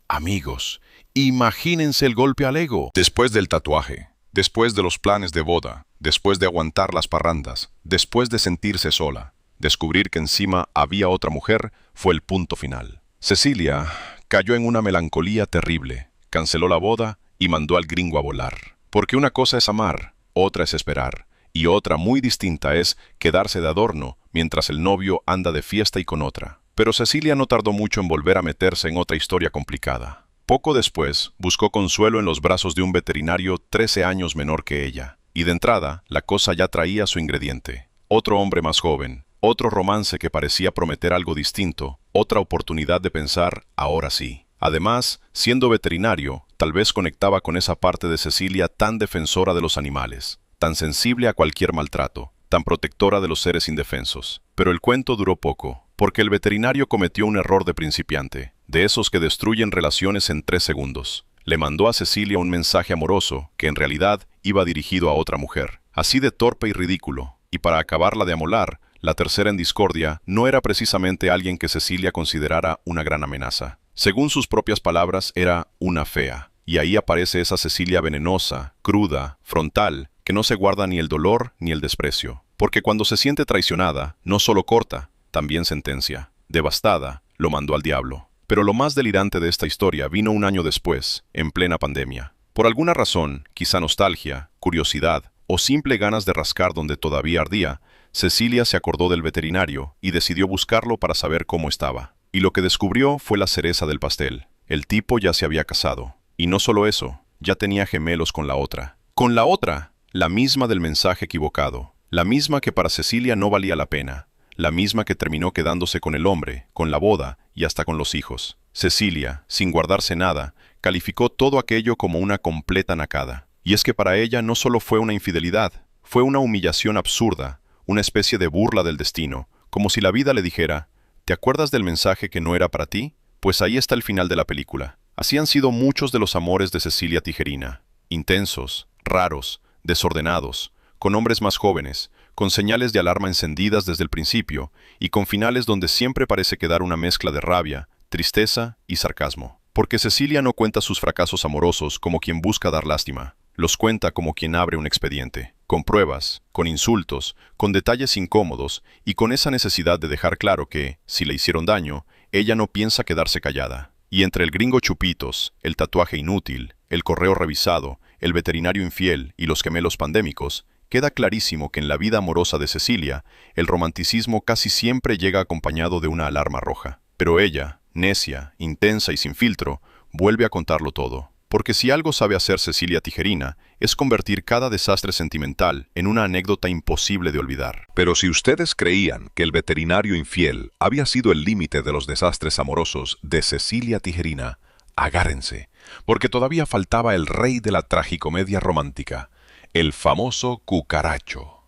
Amigos, imagínense el golpe al ego. Después del tatuaje, después de los planes de boda, después de aguantar las parrandas, después de sentirse sola, descubrir que encima había otra mujer, fue el punto final. Cecilia cayó en una melancolía terrible, canceló la boda y mandó al gringo a volar. Porque una cosa es amar, otra es esperar, y otra muy distinta es quedarse de adorno mientras el novio anda de fiesta y con otra. Pero Cecilia no tardó mucho en volver a meterse en otra historia complicada. Poco después, buscó consuelo en los brazos de un veterinario 13 años menor que ella. Y de entrada, la cosa ya traía su ingrediente. Otro hombre más joven, otro romance que parecía prometer algo distinto, otra oportunidad de pensar, ahora sí. Además, siendo veterinario, tal vez conectaba con esa parte de Cecilia tan defensora de los animales, tan sensible a cualquier maltrato, tan protectora de los seres indefensos. Pero el cuento duró poco, porque el veterinario cometió un error de principiante, de esos que destruyen relaciones en 3 segundos. Le mandó a Cecilia un mensaje amoroso que en realidad iba dirigido a otra mujer, así de torpe y ridículo, y para acabarla de amolar, la tercera en discordia no era precisamente alguien que Cecilia considerara una gran amenaza. Según sus propias palabras, era una fea. Y ahí aparece esa Cecilia venenosa, cruda, frontal, que no se guarda ni el dolor ni el desprecio. Porque cuando se siente traicionada, no solo corta, también sentencia. Devastada, lo mandó al diablo. Pero lo más delirante de esta historia vino un año después, en plena pandemia. Por alguna razón, quizá nostalgia, curiosidad o simple ganas de rascar donde todavía ardía, Cecilia se acordó del veterinario y decidió buscarlo para saber cómo estaba. Y lo que descubrió fue la cereza del pastel. El tipo ya se había casado. Y no solo eso, ya tenía gemelos con la otra. Con la otra, la misma del mensaje equivocado. La misma que para Cecilia no valía la pena. la misma que terminó quedándose con el hombre, con la boda y hasta con los hijos. Cecilia, sin guardarse nada, calificó todo aquello como una completa nacada. Y es que para ella no solo fue una infidelidad, fue una humillación absurda, una especie de burla del destino, como si la vida le dijera: ¿te acuerdas del mensaje que no era para ti? Pues ahí está el final de la película. Así han sido muchos de los amores de Cecilia Tijerina, intensos, raros, desordenados, con hombres más jóvenes, con señales de alarma encendidas desde el principio y con finales donde siempre parece quedar una mezcla de rabia, tristeza y sarcasmo. Porque Cecilia no cuenta sus fracasos amorosos como quien busca dar lástima, los cuenta como quien abre un expediente, con pruebas, con insultos, con detalles incómodos y con esa necesidad de dejar claro que, si le hicieron daño, ella no piensa quedarse callada. Y entre el gringo Chupitos, el tatuaje inútil, el correo revisado, el veterinario infiel y los gemelos pandémicos, queda clarísimo que en la vida amorosa de Cecilia, el romanticismo casi siempre llega acompañado de una alarma roja. Pero ella, necia, intensa y sin filtro, vuelve a contarlo todo. Porque si algo sabe hacer Cecilia Tijerina, es convertir cada desastre sentimental en una anécdota imposible de olvidar. Pero si ustedes creían que el veterinario infiel había sido el límite de los desastres amorosos de Cecilia Tijerina, agárrense, porque todavía faltaba el rey de la tragicomedia romántica, el famoso cucaracho.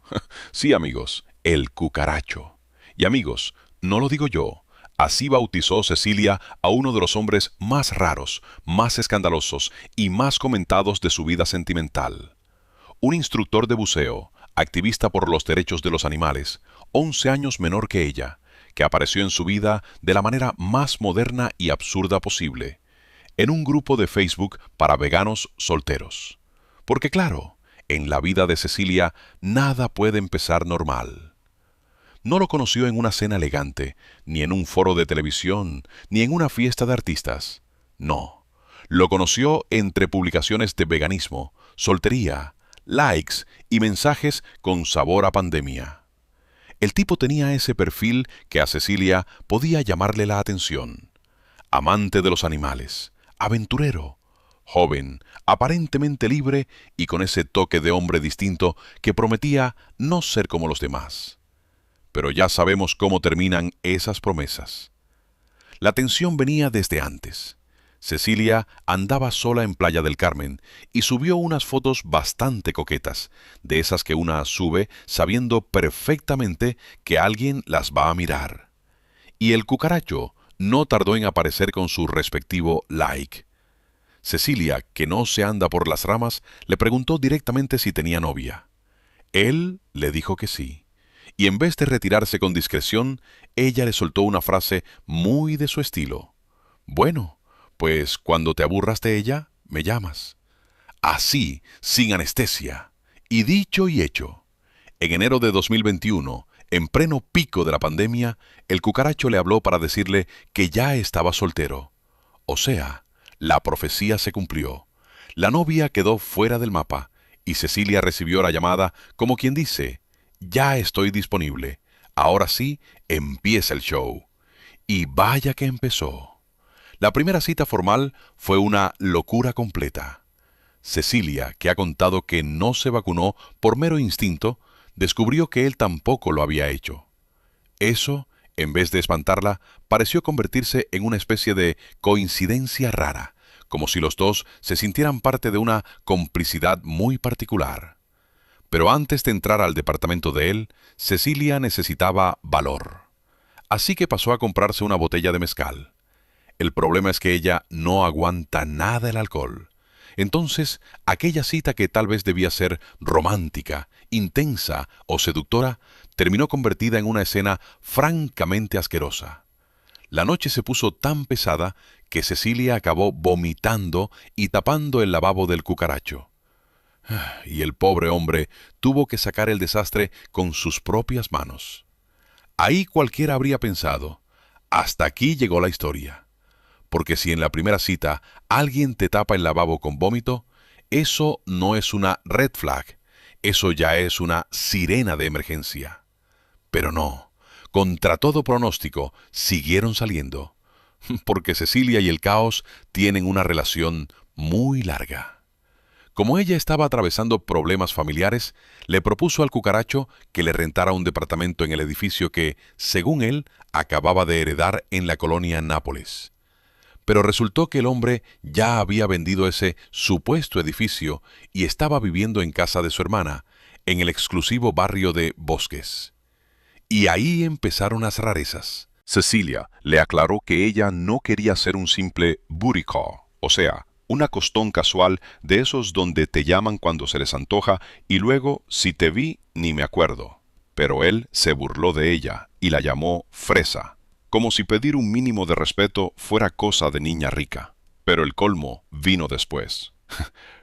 Sí, amigos, el cucaracho. Y amigos, no lo digo yo. Así bautizó Cecilia a uno de los hombres más raros, más escandalosos y más comentados de su vida sentimental. Un instructor de buceo, activista por los derechos de los animales, 11 años menor que ella, que apareció en su vida de la manera más moderna y absurda posible, en un grupo de Facebook para veganos solteros. Porque claro, en la vida de Cecilia nada puede empezar normal. No lo conoció en una cena elegante, ni en un foro de televisión, ni en una fiesta de artistas. No, lo conoció entre publicaciones de veganismo, soltería, likes y mensajes con sabor a pandemia. El tipo tenía ese perfil que a Cecilia podía llamarle la atención. Amante de los animales, aventurero, joven, aparentemente libre y con ese toque de hombre distinto que prometía no ser como los demás. Pero ya sabemos cómo terminan esas promesas. La tensión venía desde antes. Cecilia andaba sola en Playa del Carmen y subió unas fotos bastante coquetas, de esas que una sube sabiendo perfectamente que alguien las va a mirar. Y el cucaracho no tardó en aparecer con su respectivo like. Cecilia, que no se anda por las ramas, le preguntó directamente si tenía novia. Él le dijo que sí. Y en vez de retirarse con discreción, ella le soltó una frase muy de su estilo. Bueno, pues cuando te aburras de ella, me llamas. Así, sin anestesia. Y dicho y hecho. En enero de 2021, en pleno pico de la pandemia, el cucaracho le habló para decirle que ya estaba soltero. O sea, la profecía se cumplió. La novia quedó fuera del mapa y Cecilia recibió la llamada como quien dice: ya estoy disponible. Ahora sí, empieza el show. Y vaya que empezó. La primera cita formal fue una locura completa. Cecilia, que ha contado que no se vacunó por mero instinto, descubrió que él tampoco lo había hecho. Eso, en vez de espantarla, pareció convertirse en una especie de coincidencia rara, como si los dos se sintieran parte de una complicidad muy particular. Pero antes de entrar al departamento de él, Cecilia necesitaba valor. Así que pasó a comprarse una botella de mezcal. El problema es que ella no aguanta nada el alcohol. Entonces, aquella cita que tal vez debía ser romántica, intensa o seductora, terminó convertida en una escena francamente asquerosa. La noche se puso tan pesada que Cecilia acabó vomitando y tapando el lavabo del cucaracho. Y el pobre hombre tuvo que sacar el desastre con sus propias manos. Ahí cualquiera habría pensado: hasta aquí llegó la historia. Porque si en la primera cita alguien te tapa el lavabo con vómito, eso no es una red flag, eso ya es una sirena de emergencia. Pero no, contra todo pronóstico, siguieron saliendo. Porque Cecilia y el caos tienen una relación muy larga. Como ella estaba atravesando problemas familiares, le propuso al cucaracho que le rentara un departamento en el edificio que, según él, acababa de heredar en la colonia Nápoles. Pero resultó que el hombre ya había vendido ese supuesto edificio y estaba viviendo en casa de su hermana, en el exclusivo barrio de Bosques. Y ahí empezaron las rarezas. Cecilia le aclaró que ella no quería ser un simple booty call, o sea, un acostón casual de esos donde te llaman cuando se les antoja y luego, si te vi, ni me acuerdo. Pero él se burló de ella y la llamó fresa, como si pedir un mínimo de respeto fuera cosa de niña rica. Pero el colmo vino después.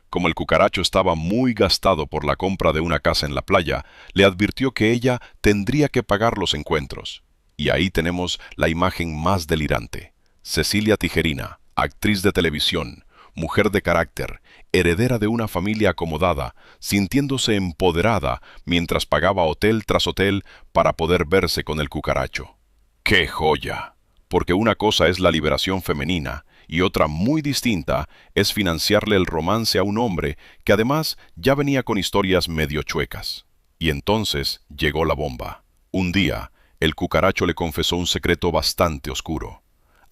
Como el cucaracho estaba muy gastado por la compra de una casa en la playa, le advirtió que ella tendría que pagar los encuentros. Y ahí tenemos la imagen más delirante. Cecilia Tijerina, actriz de televisión, mujer de carácter, heredera de una familia acomodada, sintiéndose empoderada mientras pagaba hotel tras hotel para poder verse con el cucaracho. ¡Qué joya! Porque una cosa es la liberación femenina y otra muy distinta es financiarle el romance a un hombre que además ya venía con historias medio chuecas. Y entonces llegó la bomba. Un día, el cucaracho le confesó un secreto bastante oscuro.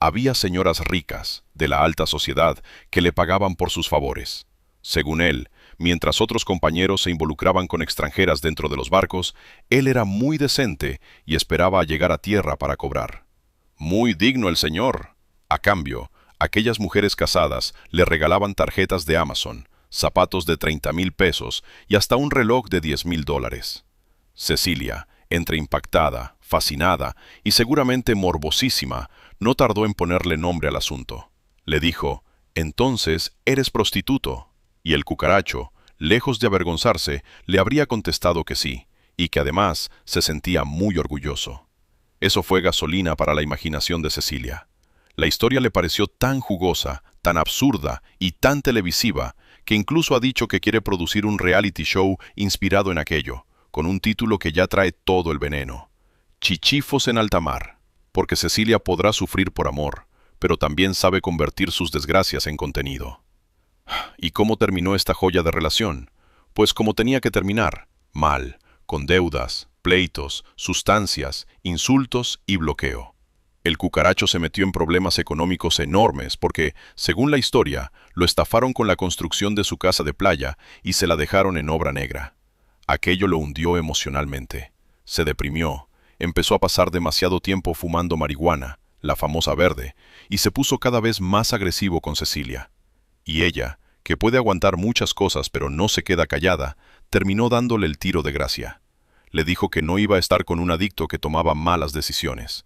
Había señoras ricas, de la alta sociedad, que le pagaban por sus favores. Según él, mientras otros compañeros se involucraban con extranjeras dentro de los barcos, él era muy decente y esperaba a llegar a tierra para cobrar. Muy digno el señor. A cambio, aquellas mujeres casadas le regalaban tarjetas de Amazon, zapatos de 30,000 pesos y hasta un reloj de $10,000. Cecilia, entre impactada, fascinada y seguramente morbosísima, no tardó en ponerle nombre al asunto. Le dijo, «Entonces eres prostituto». Y el cucaracho, lejos de avergonzarse, le habría contestado que sí, y que además se sentía muy orgulloso. Eso fue gasolina para la imaginación de Cecilia. La historia le pareció tan jugosa, tan absurda y tan televisiva, que incluso ha dicho que quiere producir un reality show inspirado en aquello, con un título que ya trae todo el veneno. Chichifos en alta mar, porque Cecilia podrá sufrir por amor, pero también sabe convertir sus desgracias en contenido. ¿Y cómo terminó esta joya de relación? Pues como tenía que terminar, mal, con deudas, pleitos, sustancias, insultos y bloqueo. El cucaracho se metió en problemas económicos enormes porque, según la historia, lo estafaron con la construcción de su casa de playa y se la dejaron en obra negra. Aquello lo hundió emocionalmente. Se deprimió, empezó a pasar demasiado tiempo fumando marihuana, la famosa verde, y se puso cada vez más agresivo con Cecilia. Y ella, que puede aguantar muchas cosas pero no se queda callada, terminó dándole el tiro de gracia. Le dijo que no iba a estar con un adicto que tomaba malas decisiones.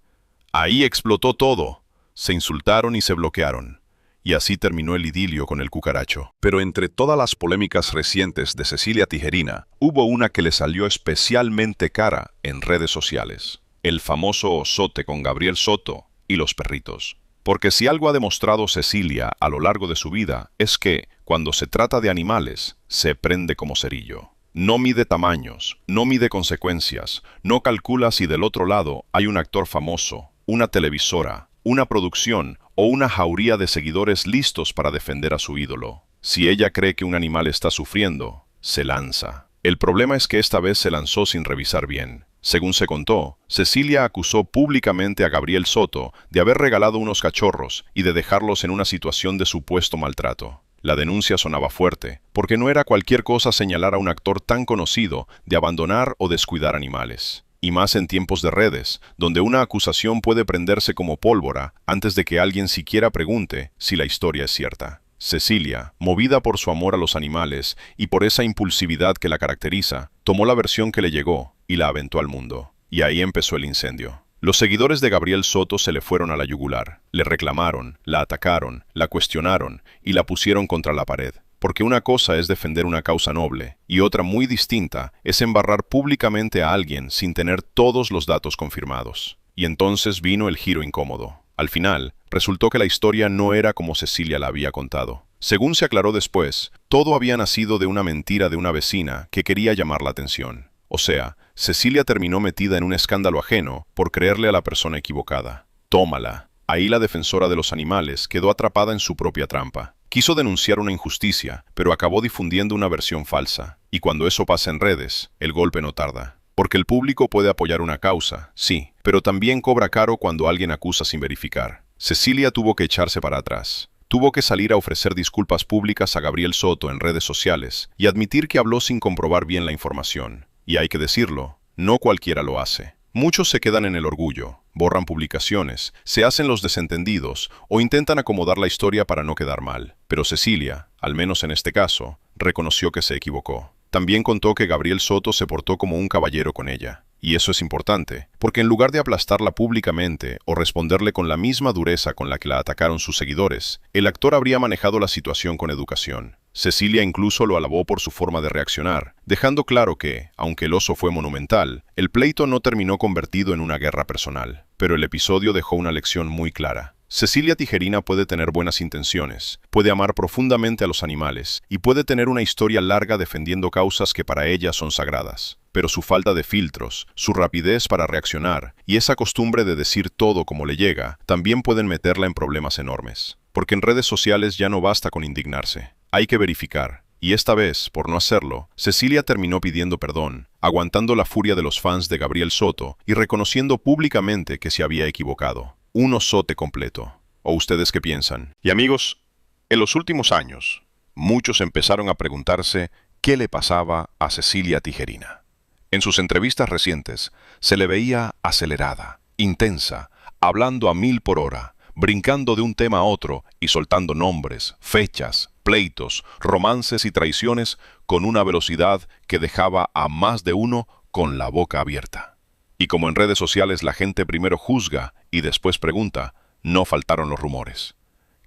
Ahí explotó todo. Se insultaron y se bloquearon. Y así terminó el idilio con el cucaracho. Pero entre todas las polémicas recientes de Cecilia Tijerina, hubo una que le salió especialmente cara en redes sociales. El famoso osote con Gabriel Soto y los perritos. Porque si algo ha demostrado Cecilia a lo largo de su vida es que, cuando se trata de animales, se prende como cerillo. No mide tamaños, no mide consecuencias, no calcula si del otro lado hay un actor famoso, una televisora, una producción o una jauría de seguidores listos para defender a su ídolo. Si ella cree que un animal está sufriendo, se lanza. El problema es que esta vez se lanzó sin revisar bien. Según se contó, Cecilia acusó públicamente a Gabriel Soto de haber regalado unos cachorros y de dejarlos en una situación de supuesto maltrato. La denuncia sonaba fuerte, porque no era cualquier cosa señalar a un actor tan conocido de abandonar o descuidar animales. Y más en tiempos de redes, donde una acusación puede prenderse como pólvora antes de que alguien siquiera pregunte si la historia es cierta. Cecilia, movida por su amor a los animales y por esa impulsividad que la caracteriza, tomó la versión que le llegó y la aventó al mundo. Y ahí empezó el incendio. Los seguidores de Gabriel Soto se le fueron a la yugular, le reclamaron, la atacaron, la cuestionaron y la pusieron contra la pared. Porque una cosa es defender una causa noble y otra muy distinta es embarrar públicamente a alguien sin tener todos los datos confirmados. Y entonces vino el giro incómodo. Al final, resultó que la historia no era como Cecilia la había contado. Según se aclaró después, todo había nacido de una mentira de una vecina que quería llamar la atención. O sea, Cecilia terminó metida en un escándalo ajeno por creerle a la persona equivocada. Tómala. Ahí la defensora de los animales quedó atrapada en su propia trampa. Quiso denunciar una injusticia, pero acabó difundiendo una versión falsa. Y cuando eso pasa en redes, el golpe no tarda. Porque el público puede apoyar una causa, sí, pero también cobra caro cuando alguien acusa sin verificar. Cecilia tuvo que echarse para atrás. Tuvo que salir a ofrecer disculpas públicas a Gabriel Soto en redes sociales y admitir que habló sin comprobar bien la información. Y hay que decirlo, no cualquiera lo hace. Muchos se quedan en el orgullo, borran publicaciones, se hacen los desentendidos o intentan acomodar la historia para no quedar mal. Pero Cecilia, al menos en este caso, reconoció que se equivocó. También contó que Gabriel Soto se portó como un caballero con ella. Y eso es importante, porque en lugar de aplastarla públicamente o responderle con la misma dureza con la que la atacaron sus seguidores, el actor habría manejado la situación con educación. Cecilia incluso lo alabó por su forma de reaccionar, dejando claro que, aunque el oso fue monumental, el pleito no terminó convertido en una guerra personal. Pero el episodio dejó una lección muy clara. Cecilia Tijerina puede tener buenas intenciones, puede amar profundamente a los animales y puede tener una historia larga defendiendo causas que para ella son sagradas. Pero su falta de filtros, su rapidez para reaccionar y esa costumbre de decir todo como le llega, también pueden meterla en problemas enormes. Porque en redes sociales ya no basta con indignarse, hay que verificar. Y esta vez, por no hacerlo, Cecilia terminó pidiendo perdón, aguantando la furia de los fans de Gabriel Soto y reconociendo públicamente que se había equivocado. Un osote completo. ¿O ustedes qué piensan? Y amigos, en los últimos años, muchos empezaron a preguntarse qué le pasaba a Cecilia Tijerina. En sus entrevistas recientes, se le veía acelerada, intensa, hablando a 1000 por hora, brincando de un tema a otro y soltando nombres, fechas, pleitos, romances y traiciones con una velocidad que dejaba a más de uno con la boca abierta. Y como en redes sociales la gente primero juzga y después pregunta, no faltaron los rumores.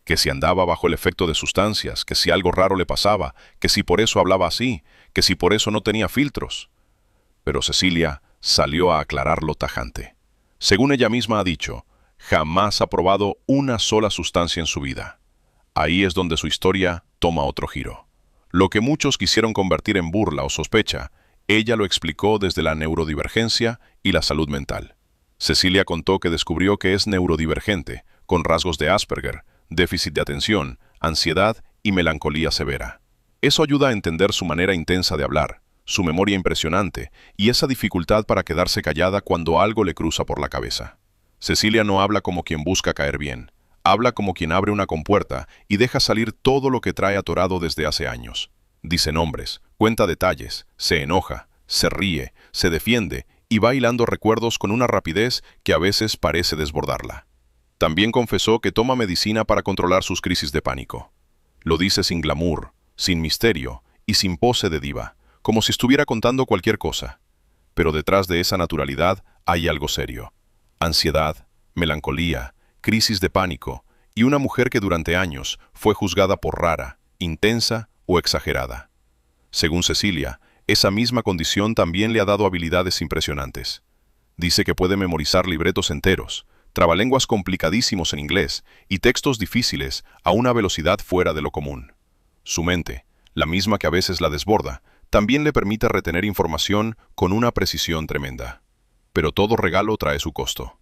Que si andaba bajo el efecto de sustancias, que si algo raro le pasaba, que si por eso hablaba así, que si por eso no tenía filtros. Pero Cecilia salió a aclararlo tajante. Según ella misma ha dicho, jamás ha probado una sola sustancia en su vida. Ahí es donde su historia toma otro giro. Lo que muchos quisieron convertir en burla o sospecha, ella lo explicó desde la neurodivergencia y la salud mental. Cecilia contó que descubrió que es neurodivergente, con rasgos de Asperger, déficit de atención, ansiedad y melancolía severa. Eso ayuda a entender su manera intensa de hablar, su memoria impresionante y esa dificultad para quedarse callada cuando algo le cruza por la cabeza. Cecilia no habla como quien busca caer bien, habla como quien abre una compuerta y deja salir todo lo que trae atorado desde hace años. Dice nombres, cuenta detalles, se enoja, se ríe, se defiende y va hilando recuerdos con una rapidez que a veces parece desbordarla. También confesó que toma medicina para controlar sus crisis de pánico. Lo dice sin glamour, sin misterio y sin pose de diva, como si estuviera contando cualquier cosa. Pero detrás de esa naturalidad hay algo serio. Ansiedad, melancolía, crisis de pánico y una mujer que durante años fue juzgada por rara, intensa o exagerada. Según Cecilia, esa misma condición también le ha dado habilidades impresionantes. Dice que puede memorizar libretos enteros, trabalenguas complicadísimos en inglés y textos difíciles a una velocidad fuera de lo común. Su mente, la misma que a veces la desborda, también le permite retener información con una precisión tremenda. Pero todo regalo trae su costo.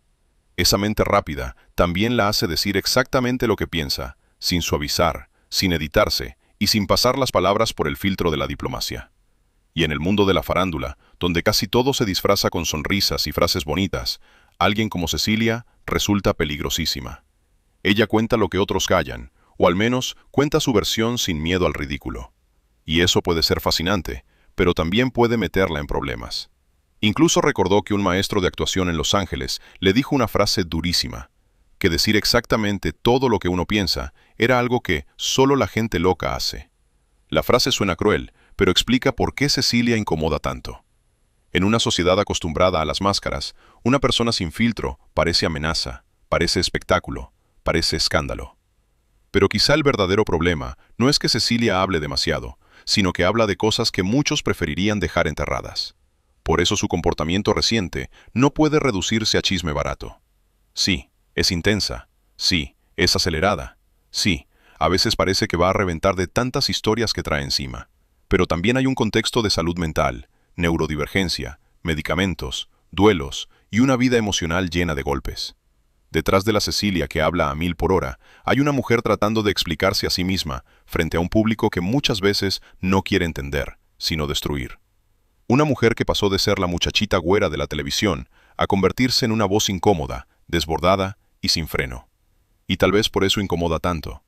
Esa mente rápida también la hace decir exactamente lo que piensa, sin suavizar, sin editarse y sin pasar las palabras por el filtro de la diplomacia. Y en el mundo de la farándula, donde casi todo se disfraza con sonrisas y frases bonitas, alguien como Cecilia resulta peligrosísima. Ella cuenta lo que otros callan, o al menos cuenta su versión sin miedo al ridículo. Y eso puede ser fascinante, pero también puede meterla en problemas. Incluso recordó que un maestro de actuación en Los Ángeles le dijo una frase durísima, que decir exactamente todo lo que uno piensa era algo que solo la gente loca hace. La frase suena cruel, pero explica por qué Cecilia incomoda tanto. En una sociedad acostumbrada a las máscaras, una persona sin filtro parece amenaza, parece espectáculo, parece escándalo. Pero quizá el verdadero problema no es que Cecilia hable demasiado, sino que habla de cosas que muchos preferirían dejar enterradas. Por eso su comportamiento reciente no puede reducirse a chisme barato. Sí, es intensa. Sí, es acelerada. Sí, a veces parece que va a reventar de tantas historias que trae encima. Pero también hay un contexto de salud mental, neurodivergencia, medicamentos, duelos y una vida emocional llena de golpes. Detrás de la Cecilia que habla a 1000 por hora, hay una mujer tratando de explicarse a sí misma frente a un público que muchas veces no quiere entender, sino destruir. Una mujer que pasó de ser la muchachita güera de la televisión a convertirse en una voz incómoda, desbordada y sin freno. Y tal vez por eso incomoda tanto.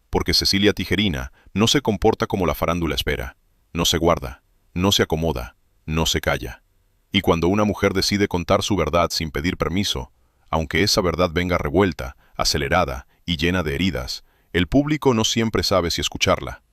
Porque Cecilia Tijerina no se comporta como la farándula espera. No se guarda, no se acomoda, no se calla. Y cuando una mujer decide contar su verdad sin pedir permiso, aunque esa verdad venga revuelta, acelerada y llena de heridas, el público no siempre sabe si escucharla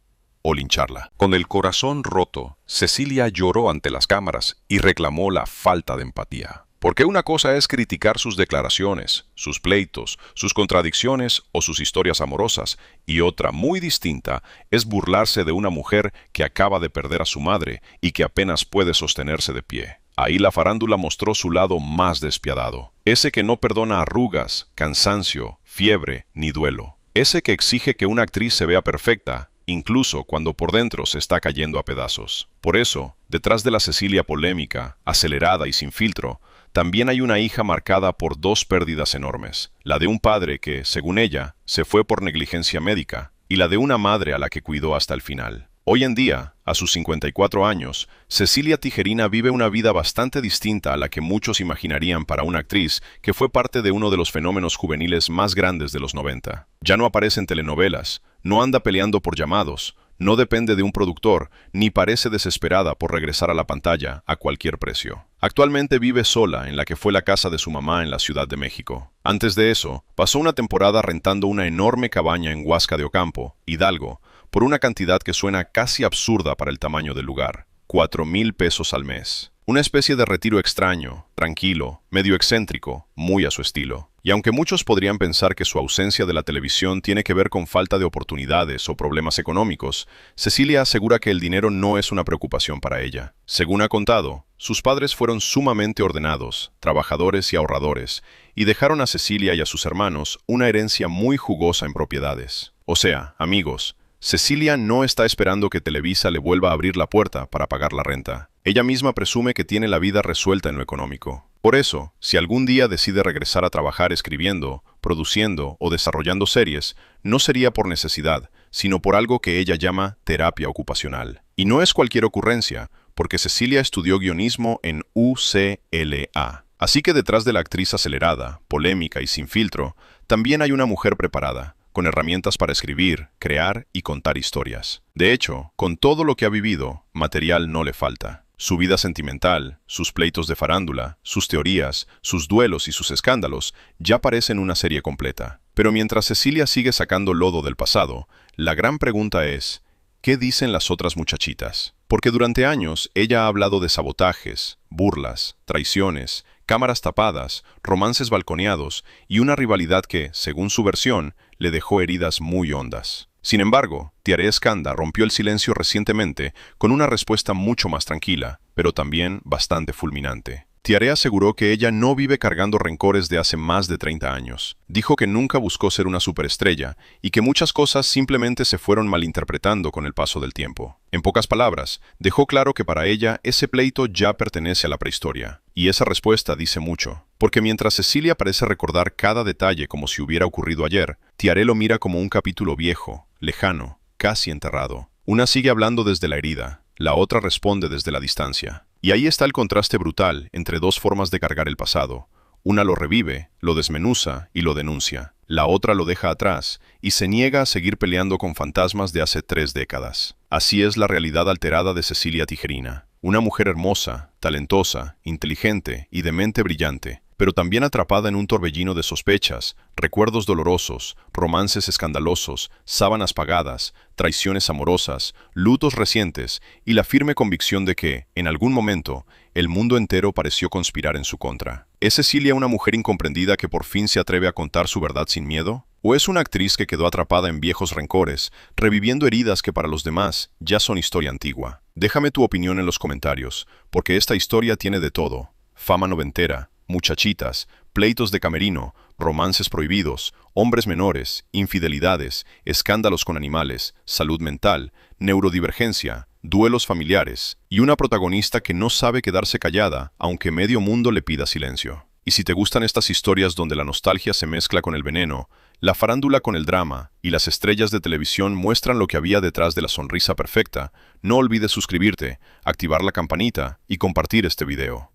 o lincharla. Con el corazón roto, Cecilia lloró ante las cámaras y reclamó la falta de empatía. Porque una cosa es criticar sus declaraciones, sus pleitos, sus contradicciones o sus historias amorosas, y otra muy distinta es burlarse de una mujer que acaba de perder a su madre y que apenas puede sostenerse de pie. Ahí la farándula mostró su lado más despiadado. Ese que no perdona arrugas, cansancio, fiebre ni duelo. Ese que exige que una actriz se vea perfecta, incluso cuando por dentro se está cayendo a pedazos. Por eso, detrás de la Cecilia polémica, acelerada y sin filtro, también hay una hija marcada por dos pérdidas enormes. La de un padre que, según ella, se fue por negligencia médica, y la de una madre a la que cuidó hasta el final. Hoy en día, a sus 54 años, Cecilia Tijerina vive una vida bastante distinta a la que muchos imaginarían para una actriz que fue parte de uno de los fenómenos juveniles más grandes de los 90. Ya no aparece en telenovelas, no anda peleando por llamados, no depende de un productor, ni parece desesperada por regresar a la pantalla a cualquier precio. Actualmente vive sola en la que fue la casa de su mamá en la Ciudad de México. Antes de eso, pasó una temporada rentando una enorme cabaña en Huasca de Ocampo, Hidalgo, por una cantidad que suena casi absurda para el tamaño del lugar, 4,000 pesos al mes. Una especie de retiro extraño, tranquilo, medio excéntrico, muy a su estilo. Y aunque muchos podrían pensar que su ausencia de la televisión tiene que ver con falta de oportunidades o problemas económicos, Cecilia asegura que el dinero no es una preocupación para ella. Según ha contado, sus padres fueron sumamente ordenados, trabajadores y ahorradores, y dejaron a Cecilia y a sus hermanos una herencia muy jugosa en propiedades. O sea, amigos, Cecilia no está esperando que Televisa le vuelva a abrir la puerta para pagar la renta. Ella misma presume que tiene la vida resuelta en lo económico. Por eso, si algún día decide regresar a trabajar escribiendo, produciendo o desarrollando series, no sería por necesidad, sino por algo que ella llama terapia ocupacional. Y no es cualquier ocurrencia, porque Cecilia estudió guionismo en UCLA. Así que detrás de la actriz acelerada, polémica y sin filtro, también hay una mujer preparada, con herramientas para escribir, crear y contar historias. De hecho, con todo lo que ha vivido, material no le falta. Su vida sentimental, sus pleitos de farándula, sus teorías, sus duelos y sus escándalos ya parecen una serie completa. Pero mientras Cecilia sigue sacando lodo del pasado, la gran pregunta es, ¿qué dicen las otras muchachitas? Porque durante años ella ha hablado de sabotajes, burlas, traiciones, cámaras tapadas, romances balconeados y una rivalidad que, según su versión, le dejó heridas muy hondas. Sin embargo, Tiare Skanda rompió el silencio recientemente con una respuesta mucho más tranquila, pero también bastante fulminante. Tiare aseguró que ella no vive cargando rencores de hace más de 30 años. Dijo que nunca buscó ser una superestrella y que muchas cosas simplemente se fueron malinterpretando con el paso del tiempo. En pocas palabras, dejó claro que para ella ese pleito ya pertenece a la prehistoria. Y esa respuesta dice mucho, porque mientras Cecilia parece recordar cada detalle como si hubiera ocurrido ayer, Tiare lo mira como un capítulo viejo, lejano, casi enterrado. Una sigue hablando desde la herida, la otra responde desde la distancia. Y ahí está el contraste brutal entre dos formas de cargar el pasado. Una lo revive, lo desmenuza y lo denuncia. La otra lo deja atrás y se niega a seguir peleando con fantasmas de hace 3 décadas. Así es la realidad alterada de Cecilia Tijerina. Una mujer hermosa, talentosa, inteligente y de mente brillante, pero también atrapada en un torbellino de sospechas, recuerdos dolorosos, romances escandalosos, sábanas pagadas, traiciones amorosas, lutos recientes y la firme convicción de que, en algún momento, el mundo entero pareció conspirar en su contra. ¿Es Cecilia una mujer incomprendida que por fin se atreve a contar su verdad sin miedo? ¿O es una actriz que quedó atrapada en viejos rencores, reviviendo heridas que para los demás ya son historia antigua? Déjame tu opinión en los comentarios, porque esta historia tiene de todo: fama noventera, muchachitas, pleitos de camerino, romances prohibidos, hombres menores, infidelidades, escándalos con animales, salud mental, neurodivergencia, duelos familiares y una protagonista que no sabe quedarse callada aunque medio mundo le pida silencio. Y si te gustan estas historias donde la nostalgia se mezcla con el veneno, la farándula con el drama y las estrellas de televisión muestran lo que había detrás de la sonrisa perfecta, no olvides suscribirte, activar la campanita y compartir este video.